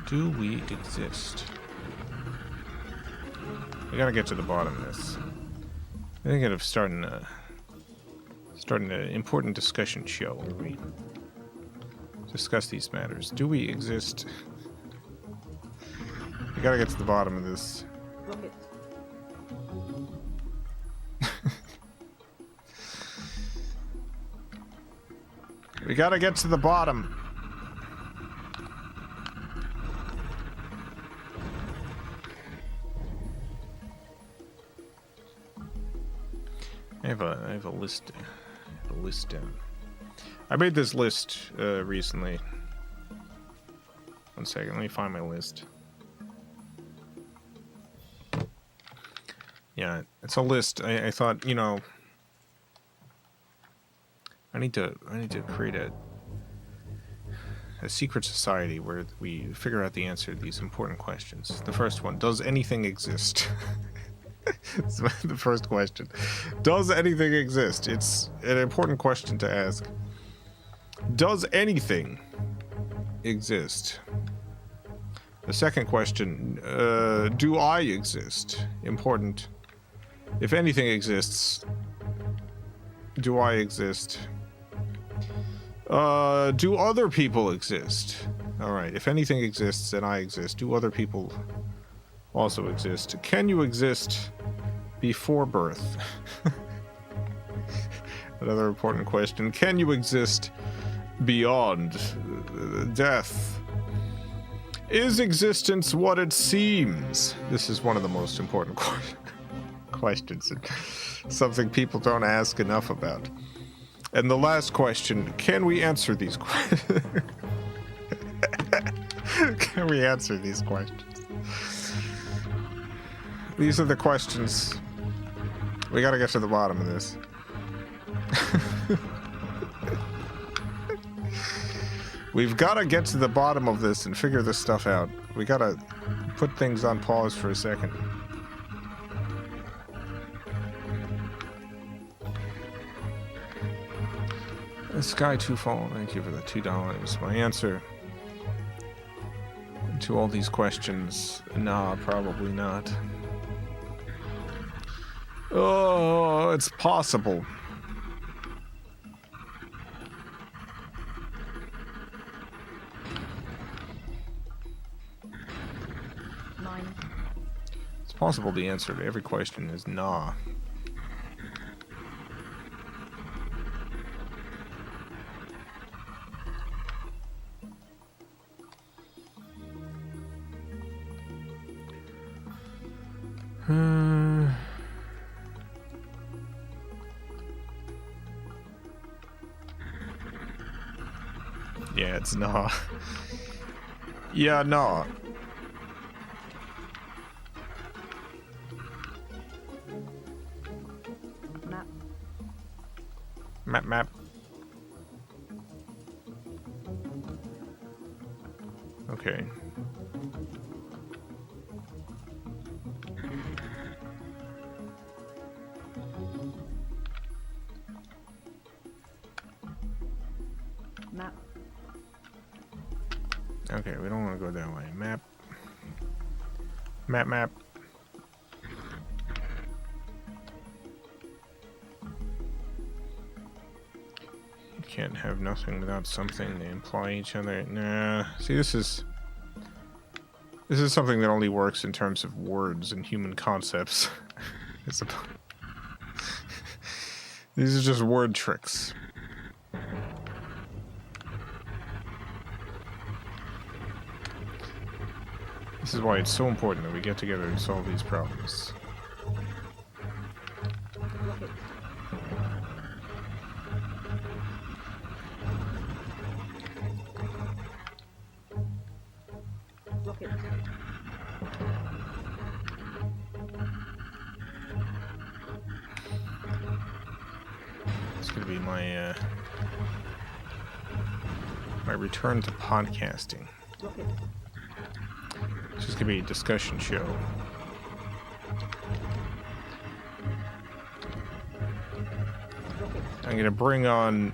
Do we exist? We gotta get to the bottom of this. I think I'm starting an important discussion show where we discuss these matters. Do we exist? We gotta get to the bottom of this. Rocket. We gotta get to the bottom. I have a list. I have a list down. I made this list recently. One second, let me find my list. Yeah, it's a list. I thought, you know, I need to create a secret society where we figure out the answer to these important questions. The first one, does anything exist? It's the first question. Does anything exist? It's an important question to ask. Does anything exist? The second question, do I exist? Important. If anything exists, do I exist? Do other people exist? Alright, if anything exists, then I exist. Do other people also exist? Can you exist before birth? Another important question. Can you exist beyond death? Is existence what it seems? This is one of the most important questions, and something people don't ask enough about. And the last question, can we answer these questions? Can we answer these questions? These are the questions. We gotta get to the bottom of this. We've gotta get to the bottom of this and figure this stuff out. We gotta put things on pause for a second. Sky Twofold, thank you for the $2. My answer to all these questions, nah, probably not. Oh, it's possible. It's possible the answer to every question is nah. Yeah, it's nah. Yeah, nah. Map. Okay. Map. Okay, we don't want to go that way. Map. You can't have nothing without something. They imply each other. Nah. See, this is something that only works in terms of words and human concepts. These are just word tricks. This is why it's so important that we get together and solve these problems. Rocket. It's gonna be my my return to podcasting. Rocket. It's just gonna be a discussion show. I'm gonna bring on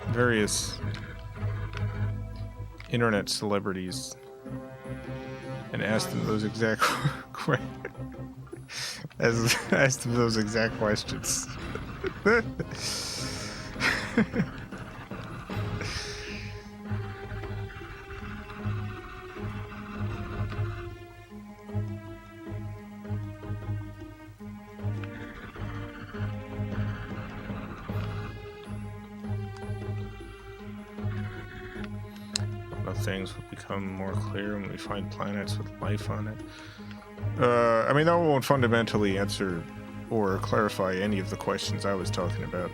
various internet celebrities and ask them those exact ask them those exact questions. things will become more clear when we find planets with life on it. I mean, that won't fundamentally answer or clarify any of the questions I was talking about.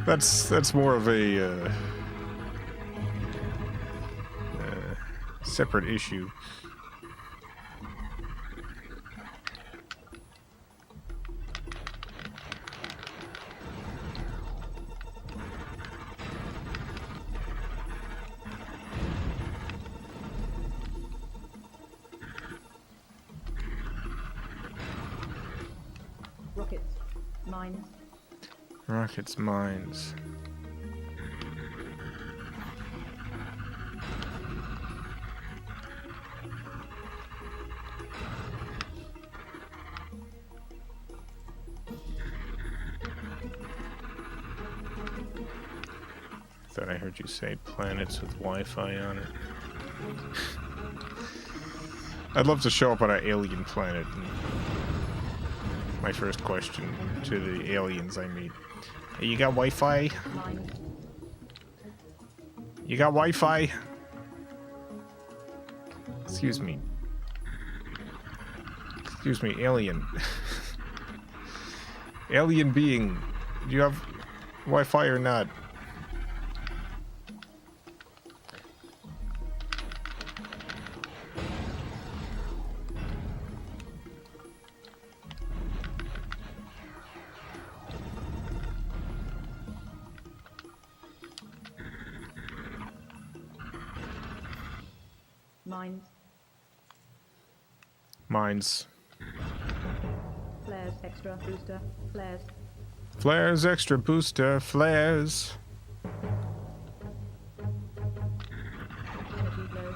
That's more of a separate issue. Rockets. Mines. Rockets, mines. Thought I heard you say planets with Wi-Fi on it. I'd love to show up on an alien planet. And my first question to the aliens I meet: hey, you got Wi-Fi? Mines. You got Wi-Fi? Excuse me. Excuse me, alien. Alien being, do you have Wi-Fi or not? Mines. Mines. Flares. Extra. Booster. Flares. Flares, extra booster, flares. Energy low.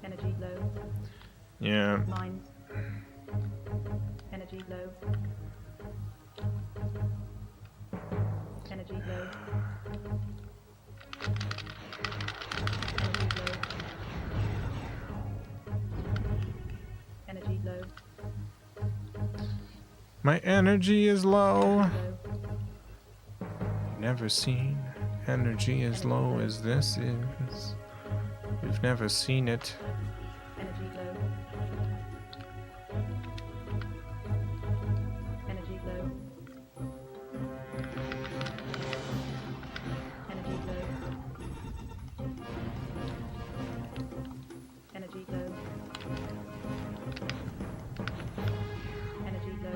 Energy low. Yeah. Mines. Energy low. Energy low. Energy low. Energy low. My energy is low. Low. Never seen energy as low as this is. You've never seen it. Energy low. Energy low. Energy low. Energy low. Energy low. Energy low.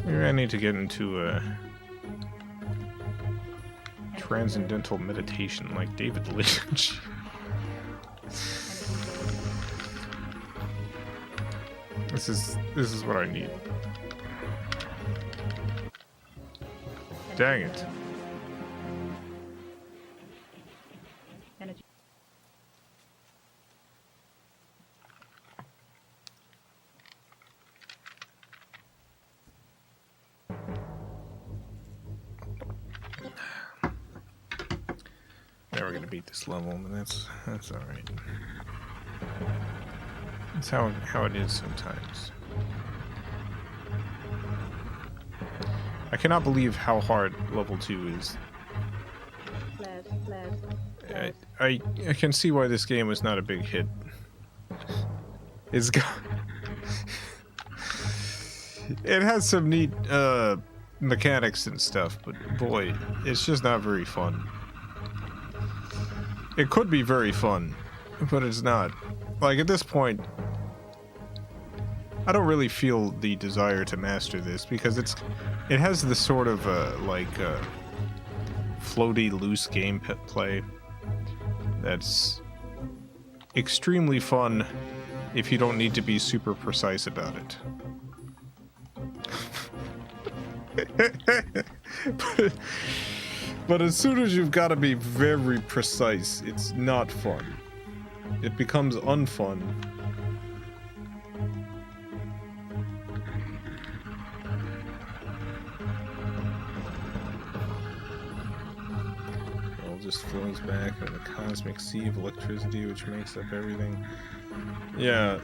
Maybe I need to get into a transcendental meditation like David Lynch. This is what I need. Dang it. Energy. Never gonna beat this level, but that's alright. That's how it is sometimes. I cannot believe how hard level 2 is. Flares. Flares. Flares. I can see why this game was not a big hit. It's got it has some neat mechanics and stuff, but boy, it's just not very fun. It could be very fun, but it's not. Like, at this point, I don't really feel the desire to master this because it has this sort of floaty, loose gameplay that's extremely fun if you don't need to be super precise about it. But as soon as you've got to be very precise, it's not fun. It becomes unfun. just flows back in the cosmic sea of electricity which makes up everything. Yeah.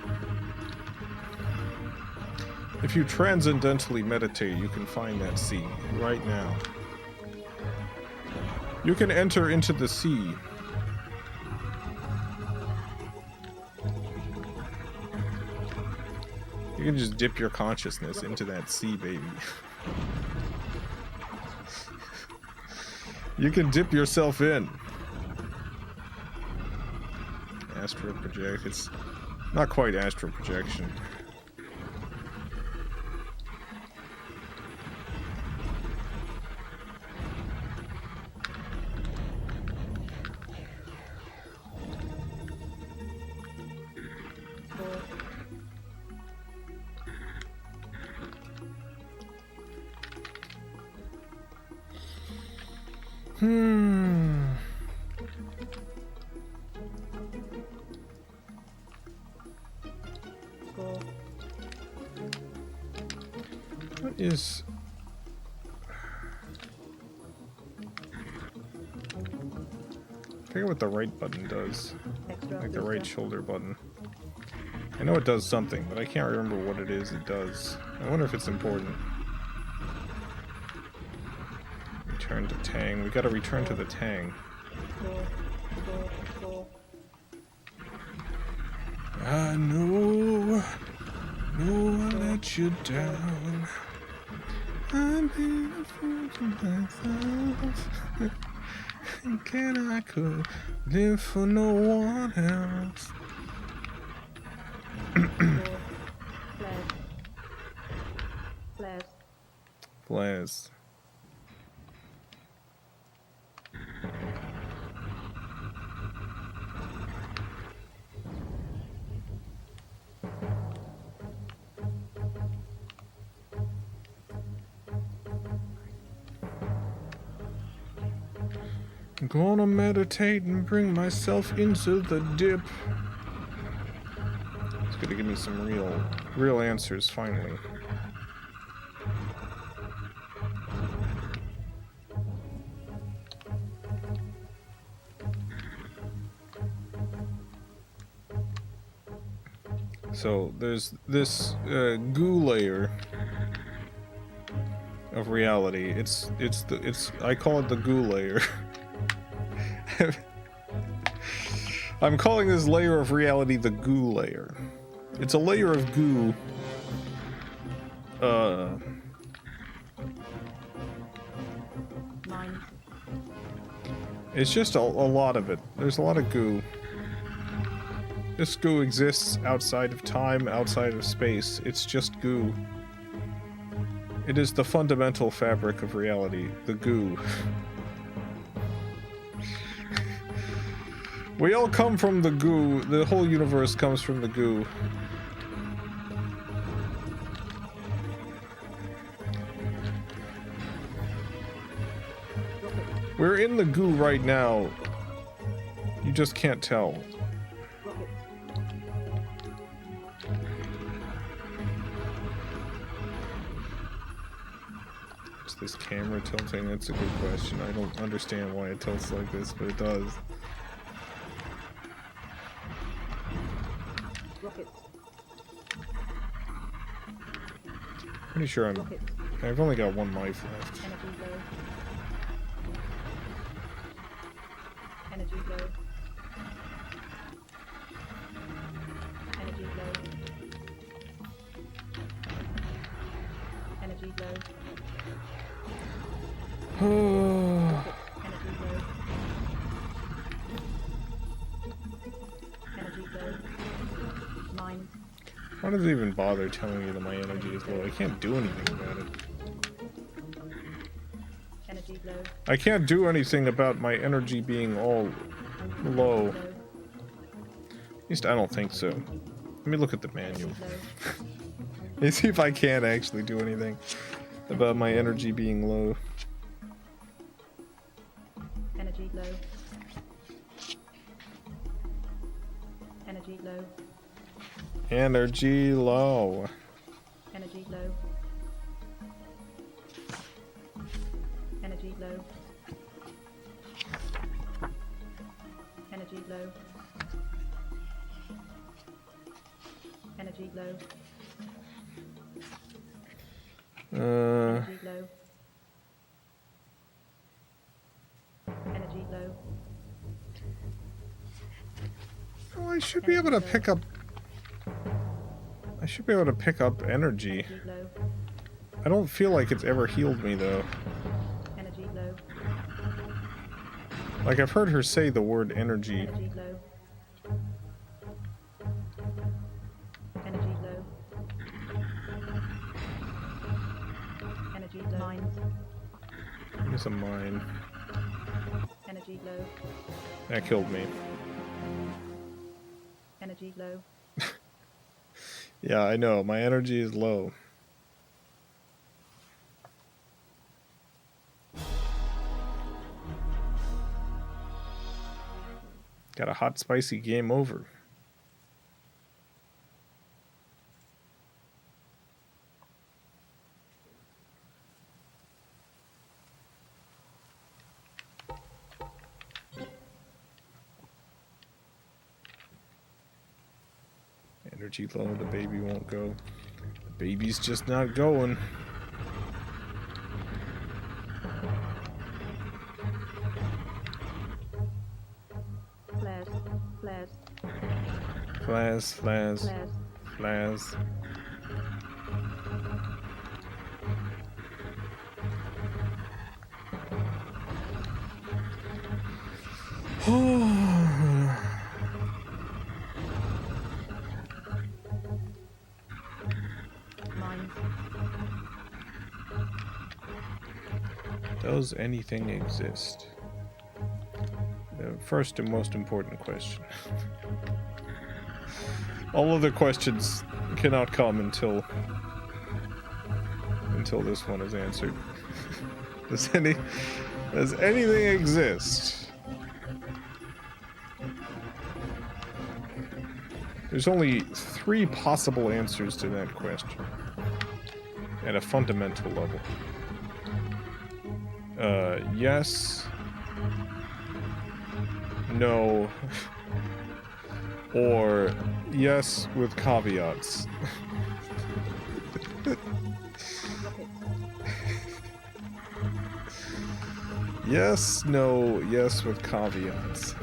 If you transcendentally meditate, you can find that sea right now. You can enter into the sea. You can just dip your consciousness into that sea, baby. You can dip yourself in. Astral project. It's not quite astral projection. What is... I forget what the right button does. Like the right shoulder button. I know it does something, but I can't remember what it is it does. I wonder if it's important. Return to Tang. We gotta return to the Tang. I know I let you down. I'm being a fool to myself. Thinking I could live for no one else. Blaz. I'm gonna meditate and bring myself into the dip. It's gonna give me some real answers finally. So there's this goo layer of reality. It's I call it the goo layer. I'm calling this layer of reality the goo layer. It's a layer of goo. It's just a lot of it. There's a lot of goo. This goo exists outside of time, outside of space. It's just goo. It is the fundamental fabric of reality, the goo. We all come from the goo. The whole universe comes from the goo. We're in the goo right now. You just can't tell. Is this camera tilting? That's a good question. I don't understand why it tilts like this, but it does. Pretty sure I've only got one life left. Energy low. Energy low. Energy low. Energy low. Energy low. Mine. Why does it even bother telling me that my energy is low? I can't do anything about it. Energy low. I can't do anything about my energy being all low. At least I don't think so. Let me look at the manual. Let me see if I can actually do anything about my energy being low. Energy low. Energy low. Energy low. Energy low. Energy low. Energy low. Energy low. Energy low. Energy low. Oh, I should be able to pick up. I should be able to pick up energy. Energy low. I don't feel like it's ever healed me though. Energy low. Like I've heard her say the word energy. Energy low. Energy low. Energy low. Mines. There's a mine. Energy low. That killed me. Energy low. Yeah, I know. My energy is low. Got a hot, spicy game over. Energy low, the baby won't go. The baby's just not going. Flares. Flares. Flares, flares, Flares. flares. Mines. Does anything exist? The first and most important question. All other questions cannot come until this one is answered. Does anything exist? There's only 3 possible answers to that question at a fundamental level. Yes, no, or yes with caveats. Yes, no, yes with caveats.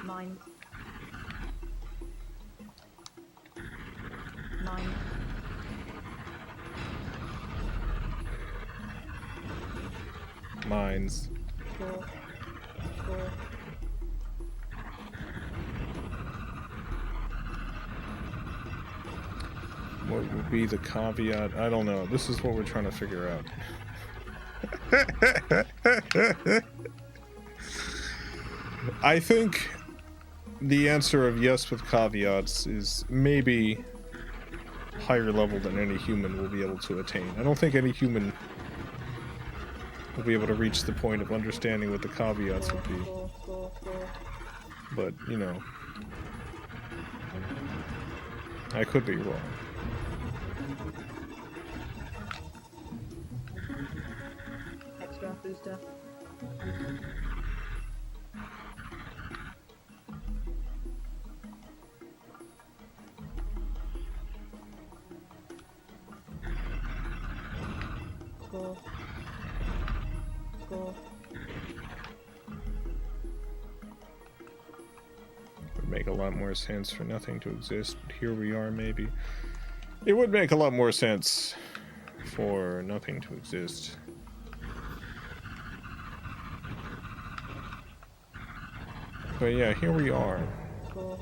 Mines. Mines. Mines. Score. Score. What would be the caveat? I don't know. This is what we're trying to figure out. I think the answer of yes with caveats is maybe higher level than any human will be able to attain. I don't think any human will be able to reach the point of understanding what the caveats would be. Score. Score. Score. But, you know, I could be wrong. Extra booster. Score. Score. Would make a lot more sense for nothing to exist, but here we are, maybe. It would make a lot more sense for nothing to exist. But yeah, here we are. Score.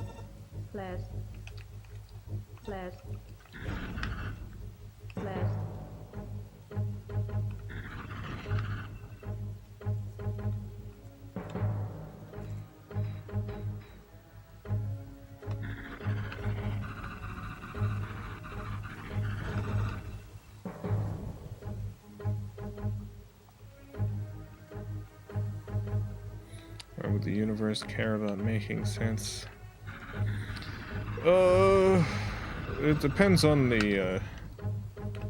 Flares. Flares. Flares. the universe care about making sense? It depends on the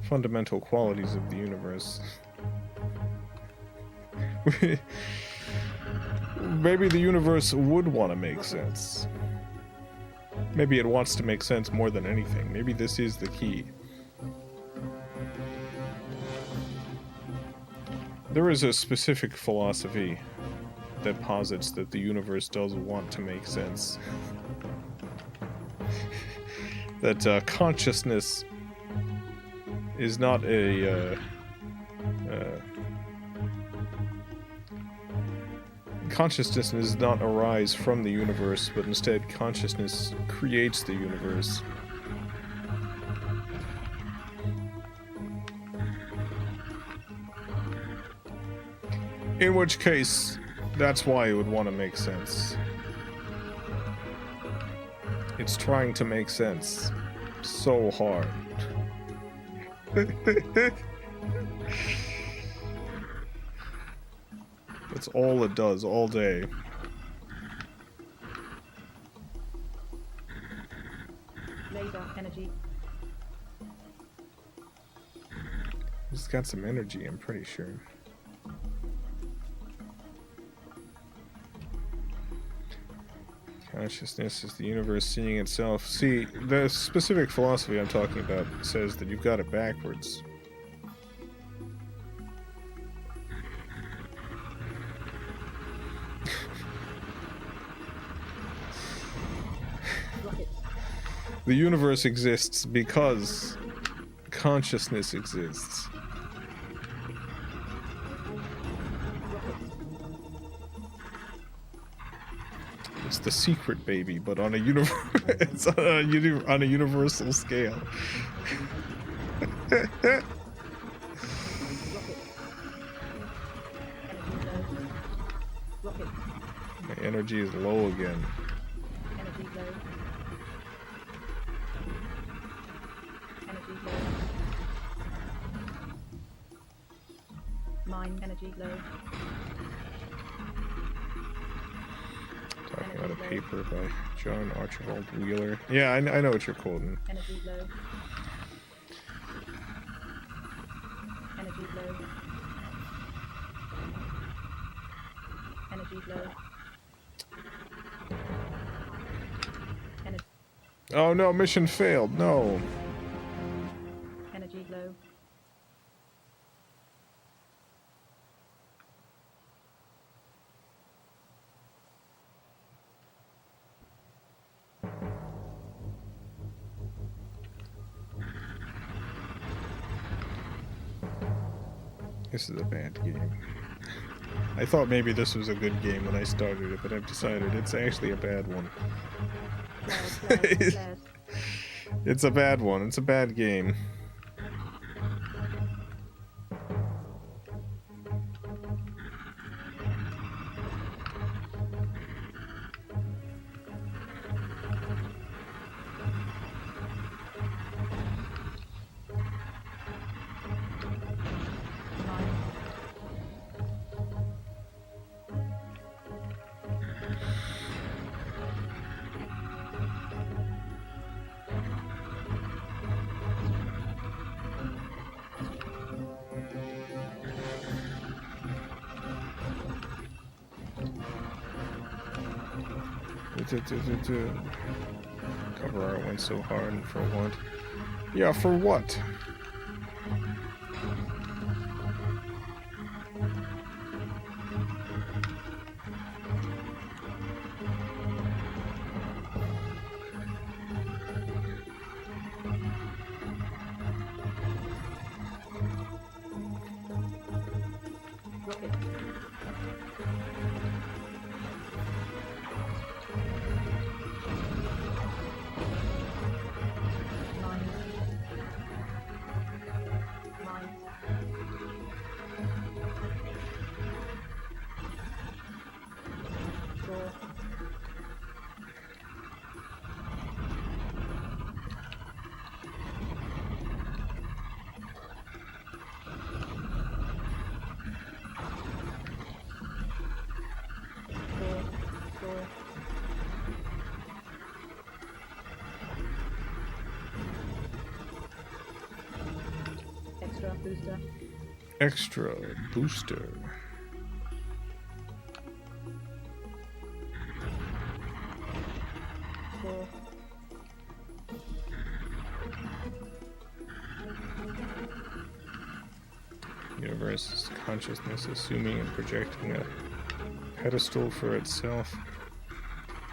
fundamental qualities of the universe. Maybe the universe would want to make sense. Maybe it wants to make sense more than anything. Maybe this is the key. There is a specific philosophy that posits that the universe does want to make sense. That consciousness is not a consciousness does not arise from the universe, but instead consciousness creates the universe. In which case, that's why it would want to make sense. It's trying to make sense so hard. That's all it does all day. Laser energy. It's got some energy, I'm pretty sure. Consciousness is the universe seeing itself. See, the specific philosophy I'm talking about says that you've got it backwards. The universe exists because consciousness exists. It's the secret baby, but on a it's on a universal scale. My energy is low again. Energy low. Energy low. Mine energy low. Talking about a paper by John Archibald Wheeler. Yeah, I know what you're quoting. Energy low. Energy low. Energy low. Energy. Oh no, mission failed. No. Energy low. This is a bad game. I thought maybe this was a good game when I started it, but I've decided it's actually a bad one. Flares. It's a bad one. It's a bad game. Cover art went so hard, and for what? Yeah, for what? Rocket. Extra booster. Extra booster. Four. Universe is consciousness assuming and projecting a pedestal for itself.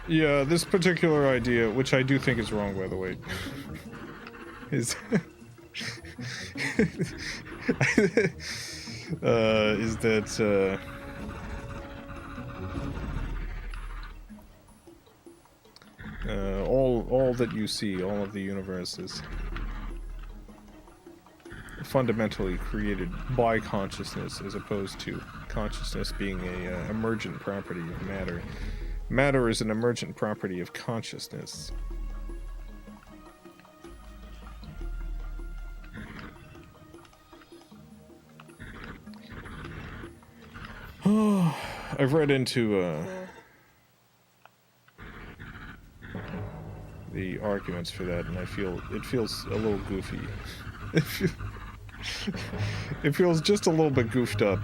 Yeah, this particular idea, which I do think is wrong, by the way, is is that all that you see, all of the universe is fundamentally created by consciousness, as opposed to consciousness being a emergent property of matter. Matter is an emergent property of consciousness. I've read into the arguments for that, and I feel it feels a little goofy. It feels just a little bit goofed up.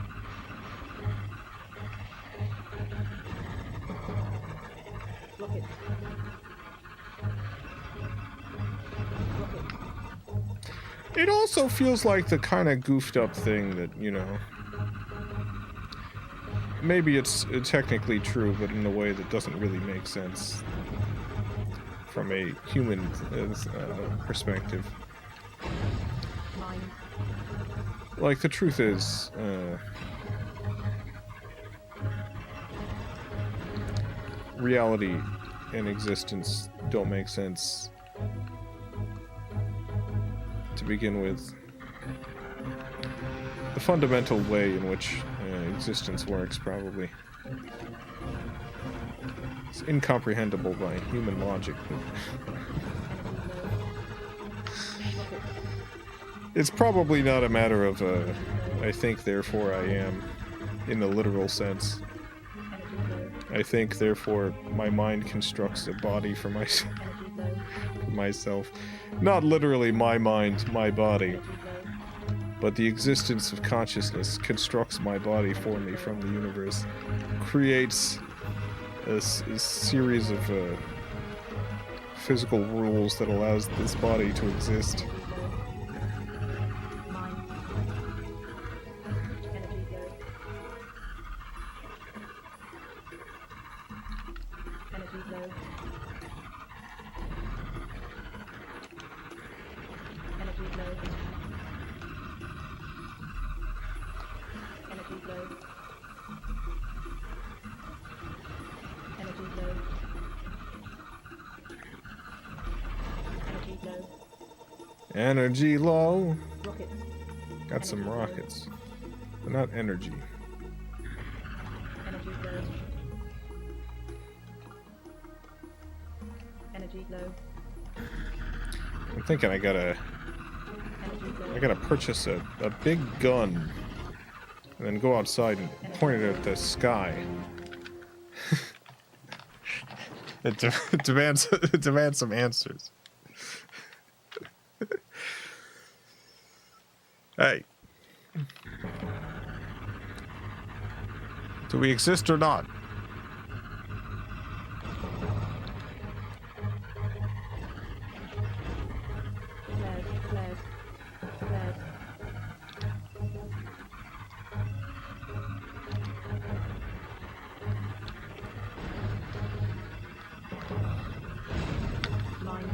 Rocket. It also feels like the kind of goofed up thing that, you know, maybe it's technically true, but in a way that doesn't really make sense from a human perspective. Nine. Like, the truth is, reality and existence don't make sense to begin with. The fundamental way in which existence works, probably. It's incomprehensible by human logic, but it's probably not a matter of, I think, therefore I am, in the literal sense. I think, therefore, my mind constructs a body for myself. Not literally my mind, my body, but the existence of consciousness constructs my body for me from the universe, creates a series of physical rules that allows this body to exist. Energy low. Rockets. Got some rockets, but not energy. Energy low. Energy low. I'm thinking I gotta purchase a big gun and then go outside and point it at the sky. It demands some answers. Hey. Do we exist or not? Flares. Mine.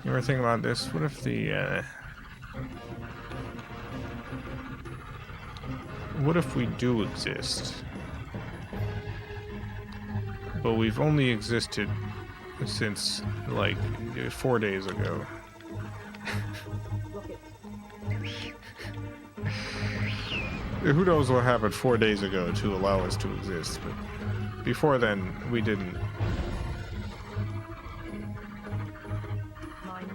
You ever think about this? What if what if we do exist, but we've only existed since, like, 4 days ago? Rockets. Who knows what happened 4 days ago to allow us to exist, but before then, we didn't. Mine.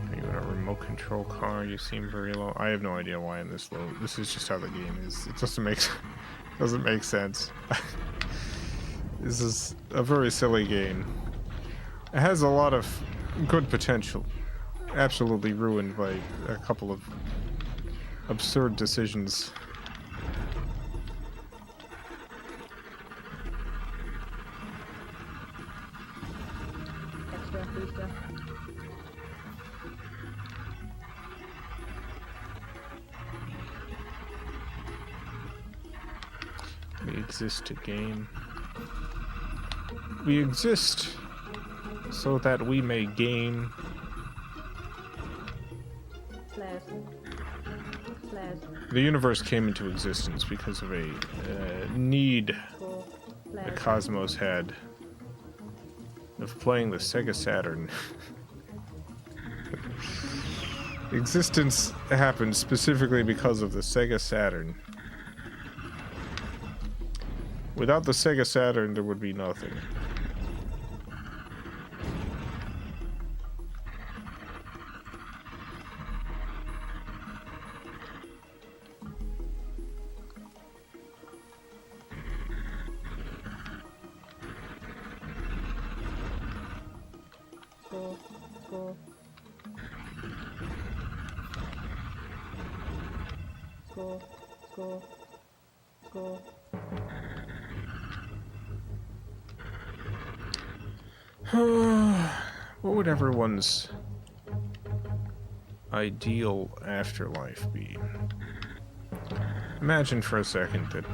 Are you in a remote control car? You seem very low. I have no idea why I'm this low. This is just how the game is. It doesn't make sense. This is a very silly game. It has a lot of good potential. Absolutely ruined by a couple of absurd decisions. Extra booster. We exist to gain. We exist so that we may gain. Flares. Flares. The universe came into existence because of a need Score. the Flares. cosmos had of playing the Sega Saturn. Existence happened specifically because of the Sega Saturn. Without the Sega Saturn, there would be nothing. Score. Score. Score. Score. Score. What would everyone's ideal afterlife be? Imagine for a second that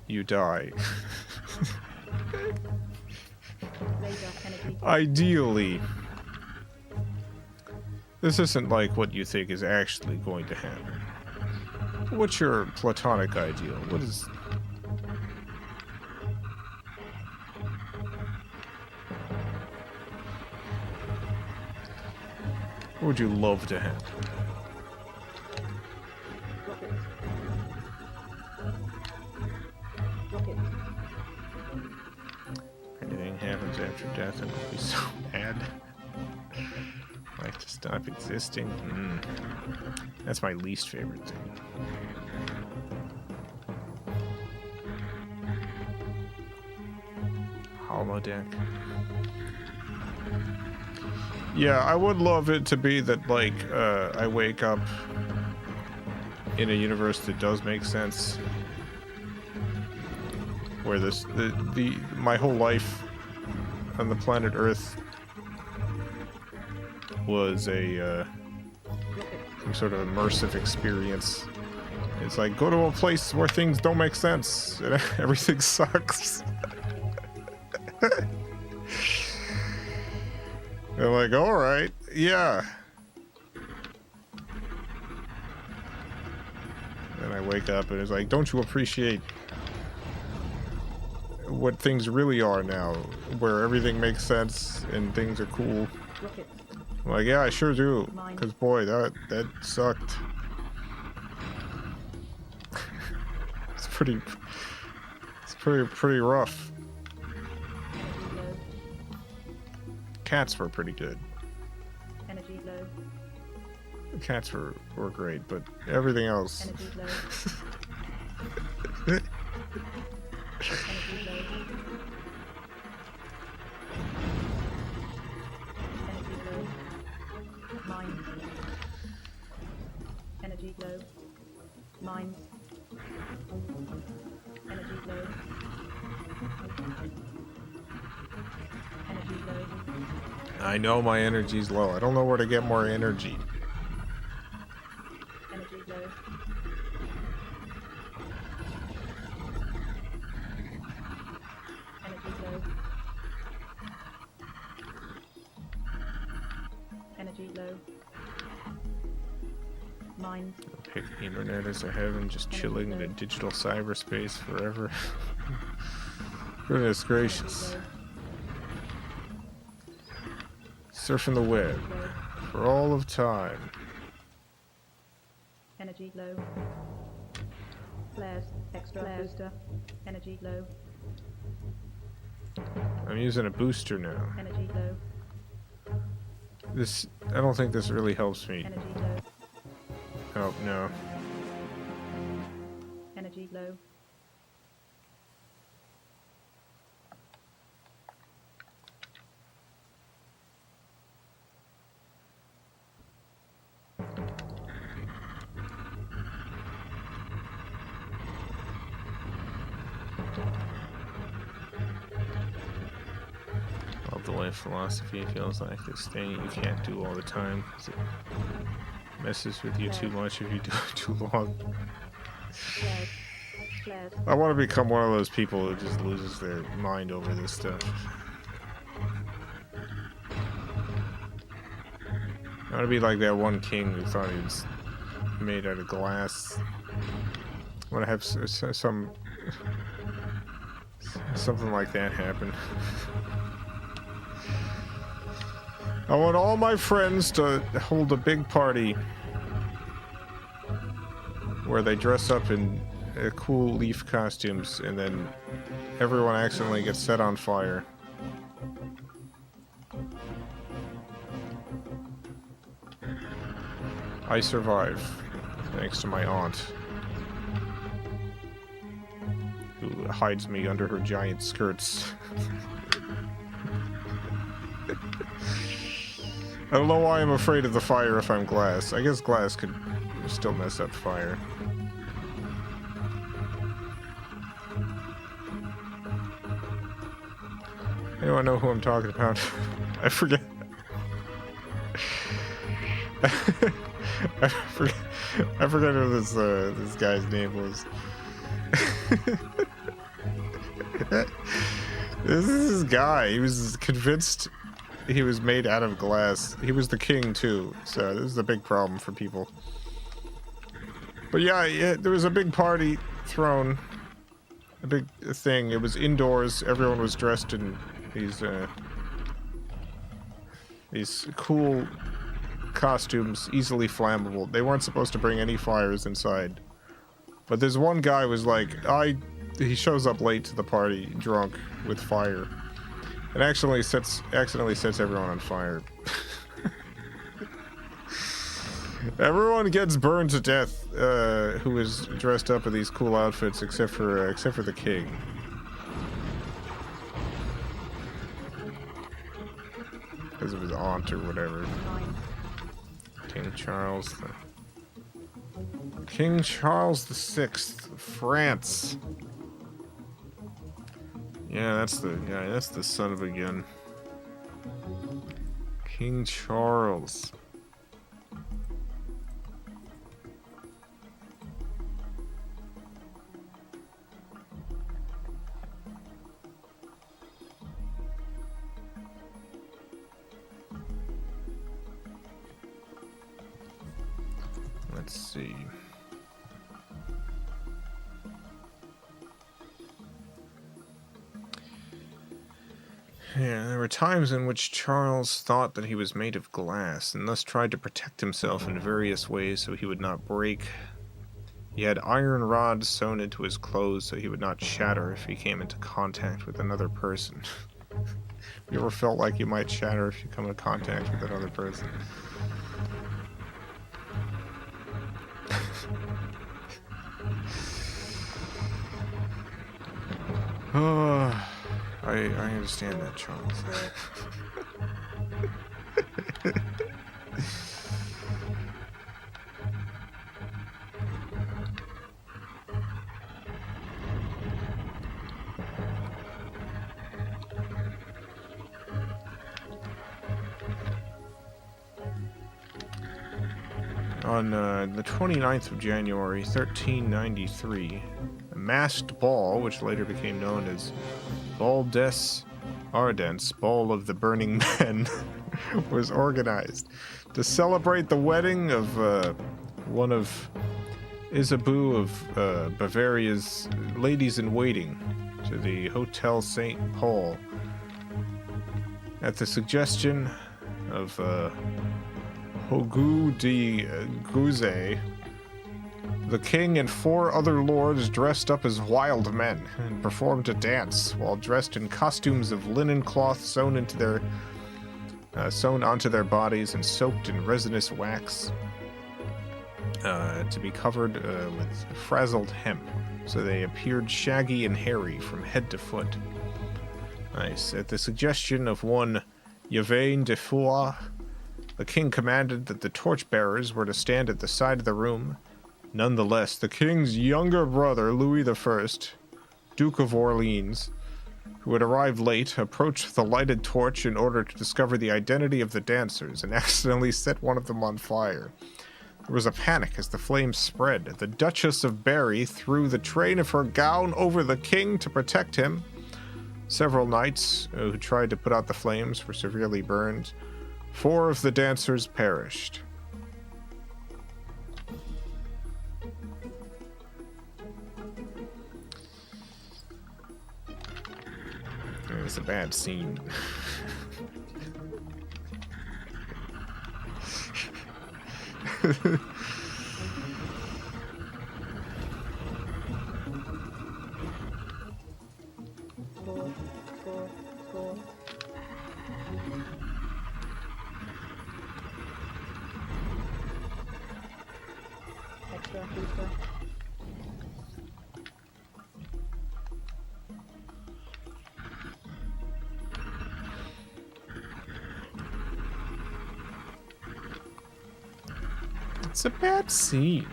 you die. Laser. Energy. Ideally, this isn't like what you think is actually going to happen. What's your platonic ideal? What is... What would you love to happen? Rocket. Rocket. If anything happens after death, it will be so bad. Like to stop existing. That's my least favorite thing. Holodeck. Yeah, I would love it to be that, like, I wake up in a universe that does make sense. Where my whole life on the planet Earth was a some sort of immersive experience. It's like, go to a place where things don't make sense and everything sucks. They're like, all right, yeah. And I wake up and it's like, don't you appreciate what things really are now, where everything makes sense and things are cool? Rocket. I'm like, yeah, I sure do. Cause boy, that sucked. It's pretty rough. Energy low. Cats were pretty good. Energy low. Cats were great, but everything else. Energy low. Energy low. Energy low. Mines. Energy low. Mines. Energy low. Energy low. I know my energy's low. I don't know where to get more energy. Energy low. Energy low. Energy low. Mind. Pick the internet as a heaven, just chilling in digital cyberspace forever. Goodness gracious. Surfing the web for all of time. Energy low. Flares. Extra booster. Energy low. I'm using a booster now. Energy low. I don't think this really helps me. Energy low. Oh, no. Energy low. Love the way philosophy feels like this thing you can't do all the time because it messes with you too much if you do it too long. Flares. Flares. I want to become one of those people who just loses their mind over this stuff. I want to be like that one king who thought he was made out of glass. I want to have something like that happen. I want all my friends to hold a big party where they dress up in cool leaf costumes and then everyone accidentally gets set on fire. I survive, thanks to my aunt, who hides me under her giant skirts. I don't know why I'm afraid of the fire if I'm glass. I guess glass could still mess up fire. Anyone know who I'm talking about? I forget. I forget who this guy's name was. This is his guy. He was convinced he was made out of glass. He was the king too, so this is a big problem for people. But yeah, there was a big party thrown, a big thing. It was indoors. Everyone was dressed in these cool costumes, easily flammable. They weren't supposed to bring any fires inside. But this one guy was like, he shows up late to the party, drunk, with fire. And accidentally sets everyone on fire. Everyone gets burned to death, who is dressed up in these cool outfits, except for the king. Because of his aunt or whatever. King Charles the Sixth of France. Yeah, that's the son of a gun. King Charles. Let's see. Yeah, there were times in which Charles thought that he was made of glass, and thus tried to protect himself in various ways so he would not break. He had iron rods sewn into his clothes so he would not shatter if he came into contact with another person. You ever felt like you might shatter if you come in contact with another person? Oh, I understand that, Charles. On the 29th of January, 1393, a masked ball, which later became known as Ball des Ardents, Ball of the Burning Men, was organized to celebrate the wedding of one of Isabeau of Bavaria's ladies-in-waiting to the Hotel St. Paul. At the suggestion of Hogu de Gouze, the king and 4 other lords dressed up as wild men and performed a dance while dressed in costumes of linen cloth sewn onto their bodies and soaked in resinous wax to be covered with frazzled hemp, so they appeared shaggy and hairy from head to foot. Nice. At the suggestion of one Yvain de Foix, the king commanded that the torchbearers were to stand at the side of the room. Nonetheless, the king's younger brother, Louis I, Duke of Orleans, who had arrived late, approached the lighted torch in order to discover the identity of the dancers and accidentally set one of them on fire. There was a panic as the flames spread. The Duchess of Berry threw the train of her gown over the king to protect him. Several knights who tried to put out the flames were severely burned. 4 of the dancers perished. It's a bad scene. Score. Extra booster. It's a bad scene.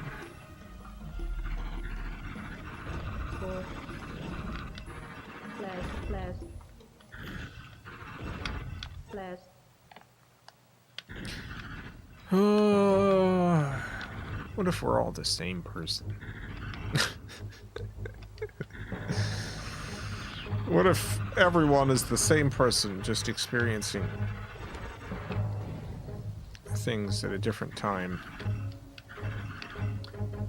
Score. Flares. What if we're all the same person? What if everyone is the same person, just experiencing things at a different time?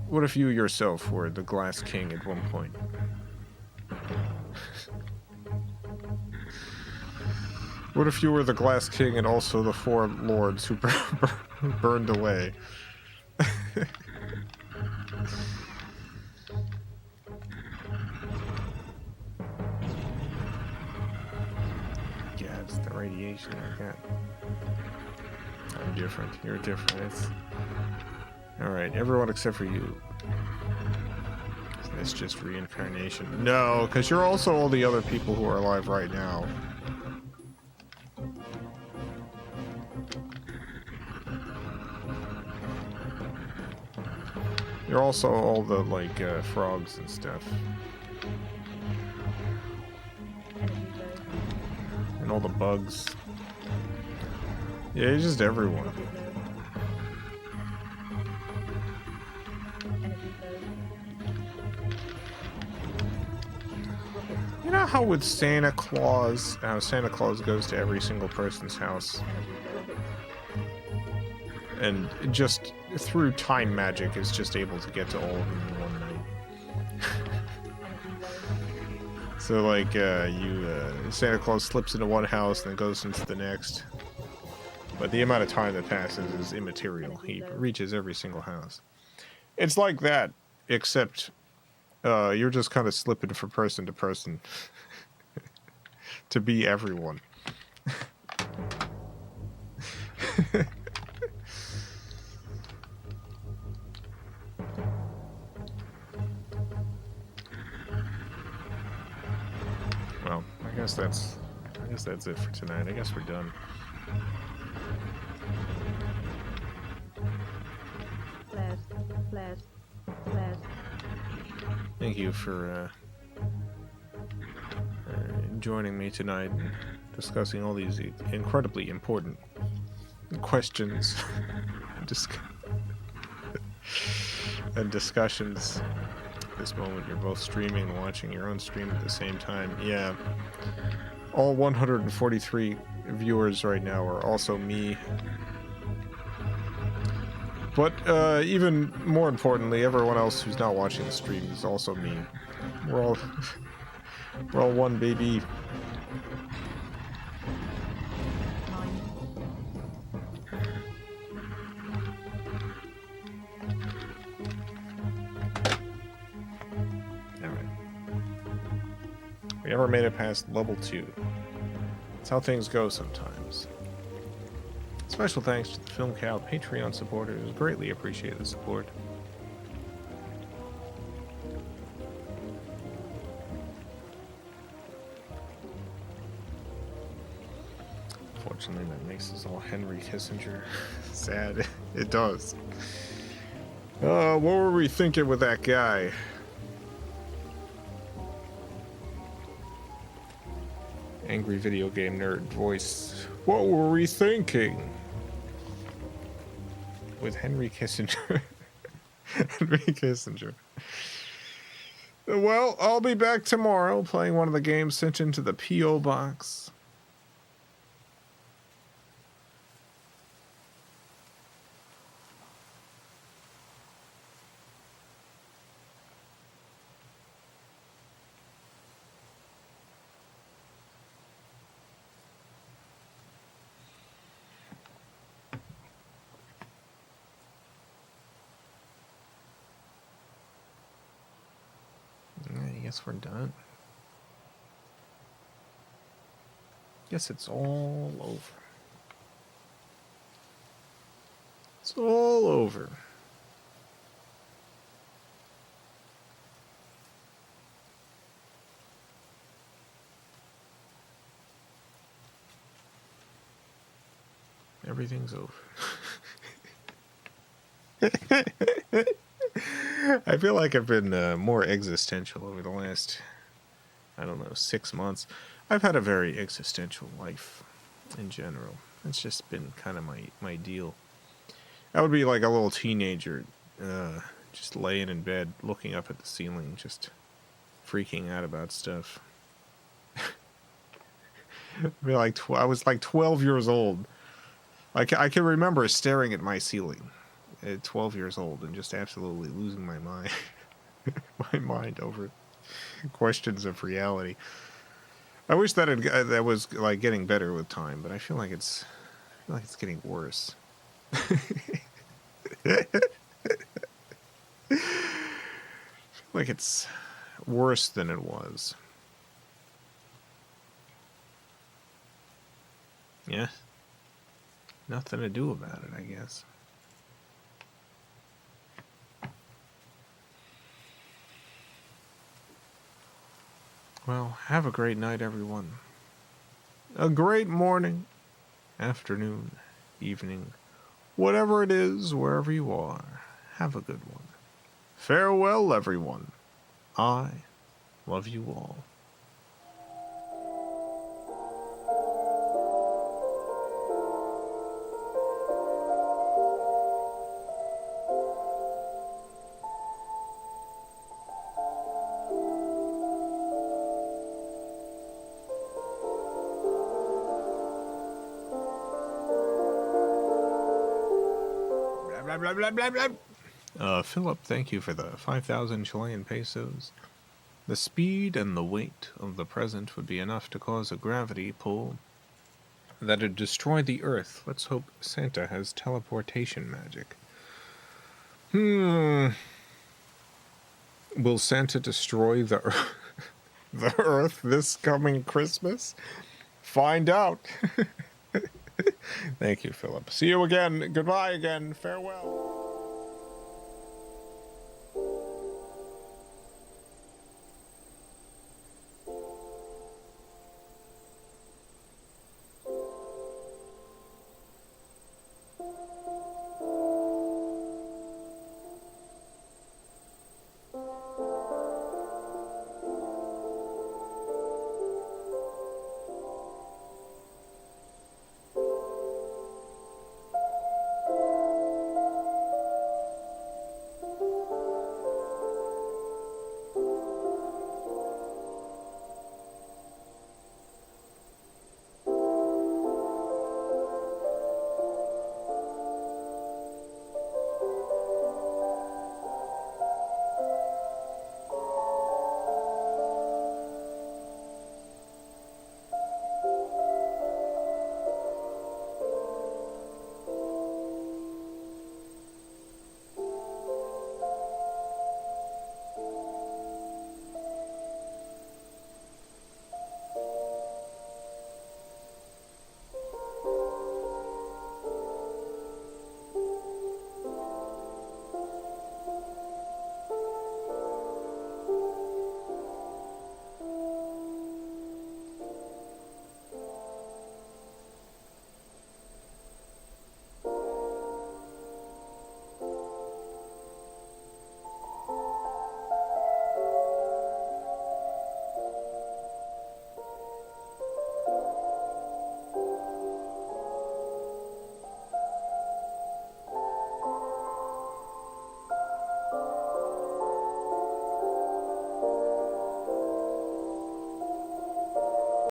What if you yourself were the Glass King at one point? What if you were the Glass King and also the 4 lords who burned away? Yeah, it's the radiation I got. I'm different. You're different. It's... Alright, everyone except for you. It's just reincarnation. No, because you're also all the other people who are alive right now. You're also all the, like, frogs and stuff. And all the bugs. Yeah, it's just everyone. You know how with Santa Claus, how Santa Claus goes to every single person's house? And just through time magic is just able to get to all of them in one night. So like Santa Claus slips into one house and then goes into the next. But the amount of time that passes is immaterial. He reaches every single house. It's like that, except you're just kind of slipping from person to person to be everyone. Well, I guess that's it for tonight. I guess we're done. Flares. Thank you for joining me tonight and discussing all these incredibly important questions and discussions. At this moment, you're both streaming and watching your own stream at the same time. Yeah. All 143 viewers right now are also me But even more importantly, everyone else who's not watching the stream is also me. We're all one, baby. Alright. We never made it past level 2. That's how things go sometimes. Special thanks to the FilmCow Patreon supporters. Greatly appreciate the support. Unfortunately, that makes us all Henry Kissinger sad. It does. What were we thinking with that guy? Angry video game nerd voice. What were we thinking? With Henry Kissinger. Henry Kissinger. Well, I'll be back tomorrow playing one of the games sent into the P.O. box. I guess we're done. Guess it's all over. It's all over. Everything's over. I feel like I've been more existential over the last, I don't know, 6 months. I've had a very existential life in general. It's just been kind of my deal. I would be like a little teenager, just laying in bed, looking up at the ceiling, just freaking out about stuff. I was like 12 years old. I can remember staring at my ceiling at 12 years old and just absolutely losing my mind, my mind over questions of reality. I wish that was like getting better with time, but I feel like it's getting worse. Like it's worse than it was. Yeah. Nothing to do about it, I guess. Well, have a great night, everyone. A great morning, afternoon, evening, whatever it is, wherever you are. Have a good one. Farewell, everyone. I love you all. Blah, blah, blah, blah, blah. Philip, thank you for the 5,000 Chilean pesos. The speed and the weight of the present would be enough to cause a gravity pull that'd destroy the Earth. Let's hope Santa has teleportation magic. Will Santa destroy the Earth this coming Christmas? Find out. Thank you, Philip. See you again. Goodbye again. Farewell.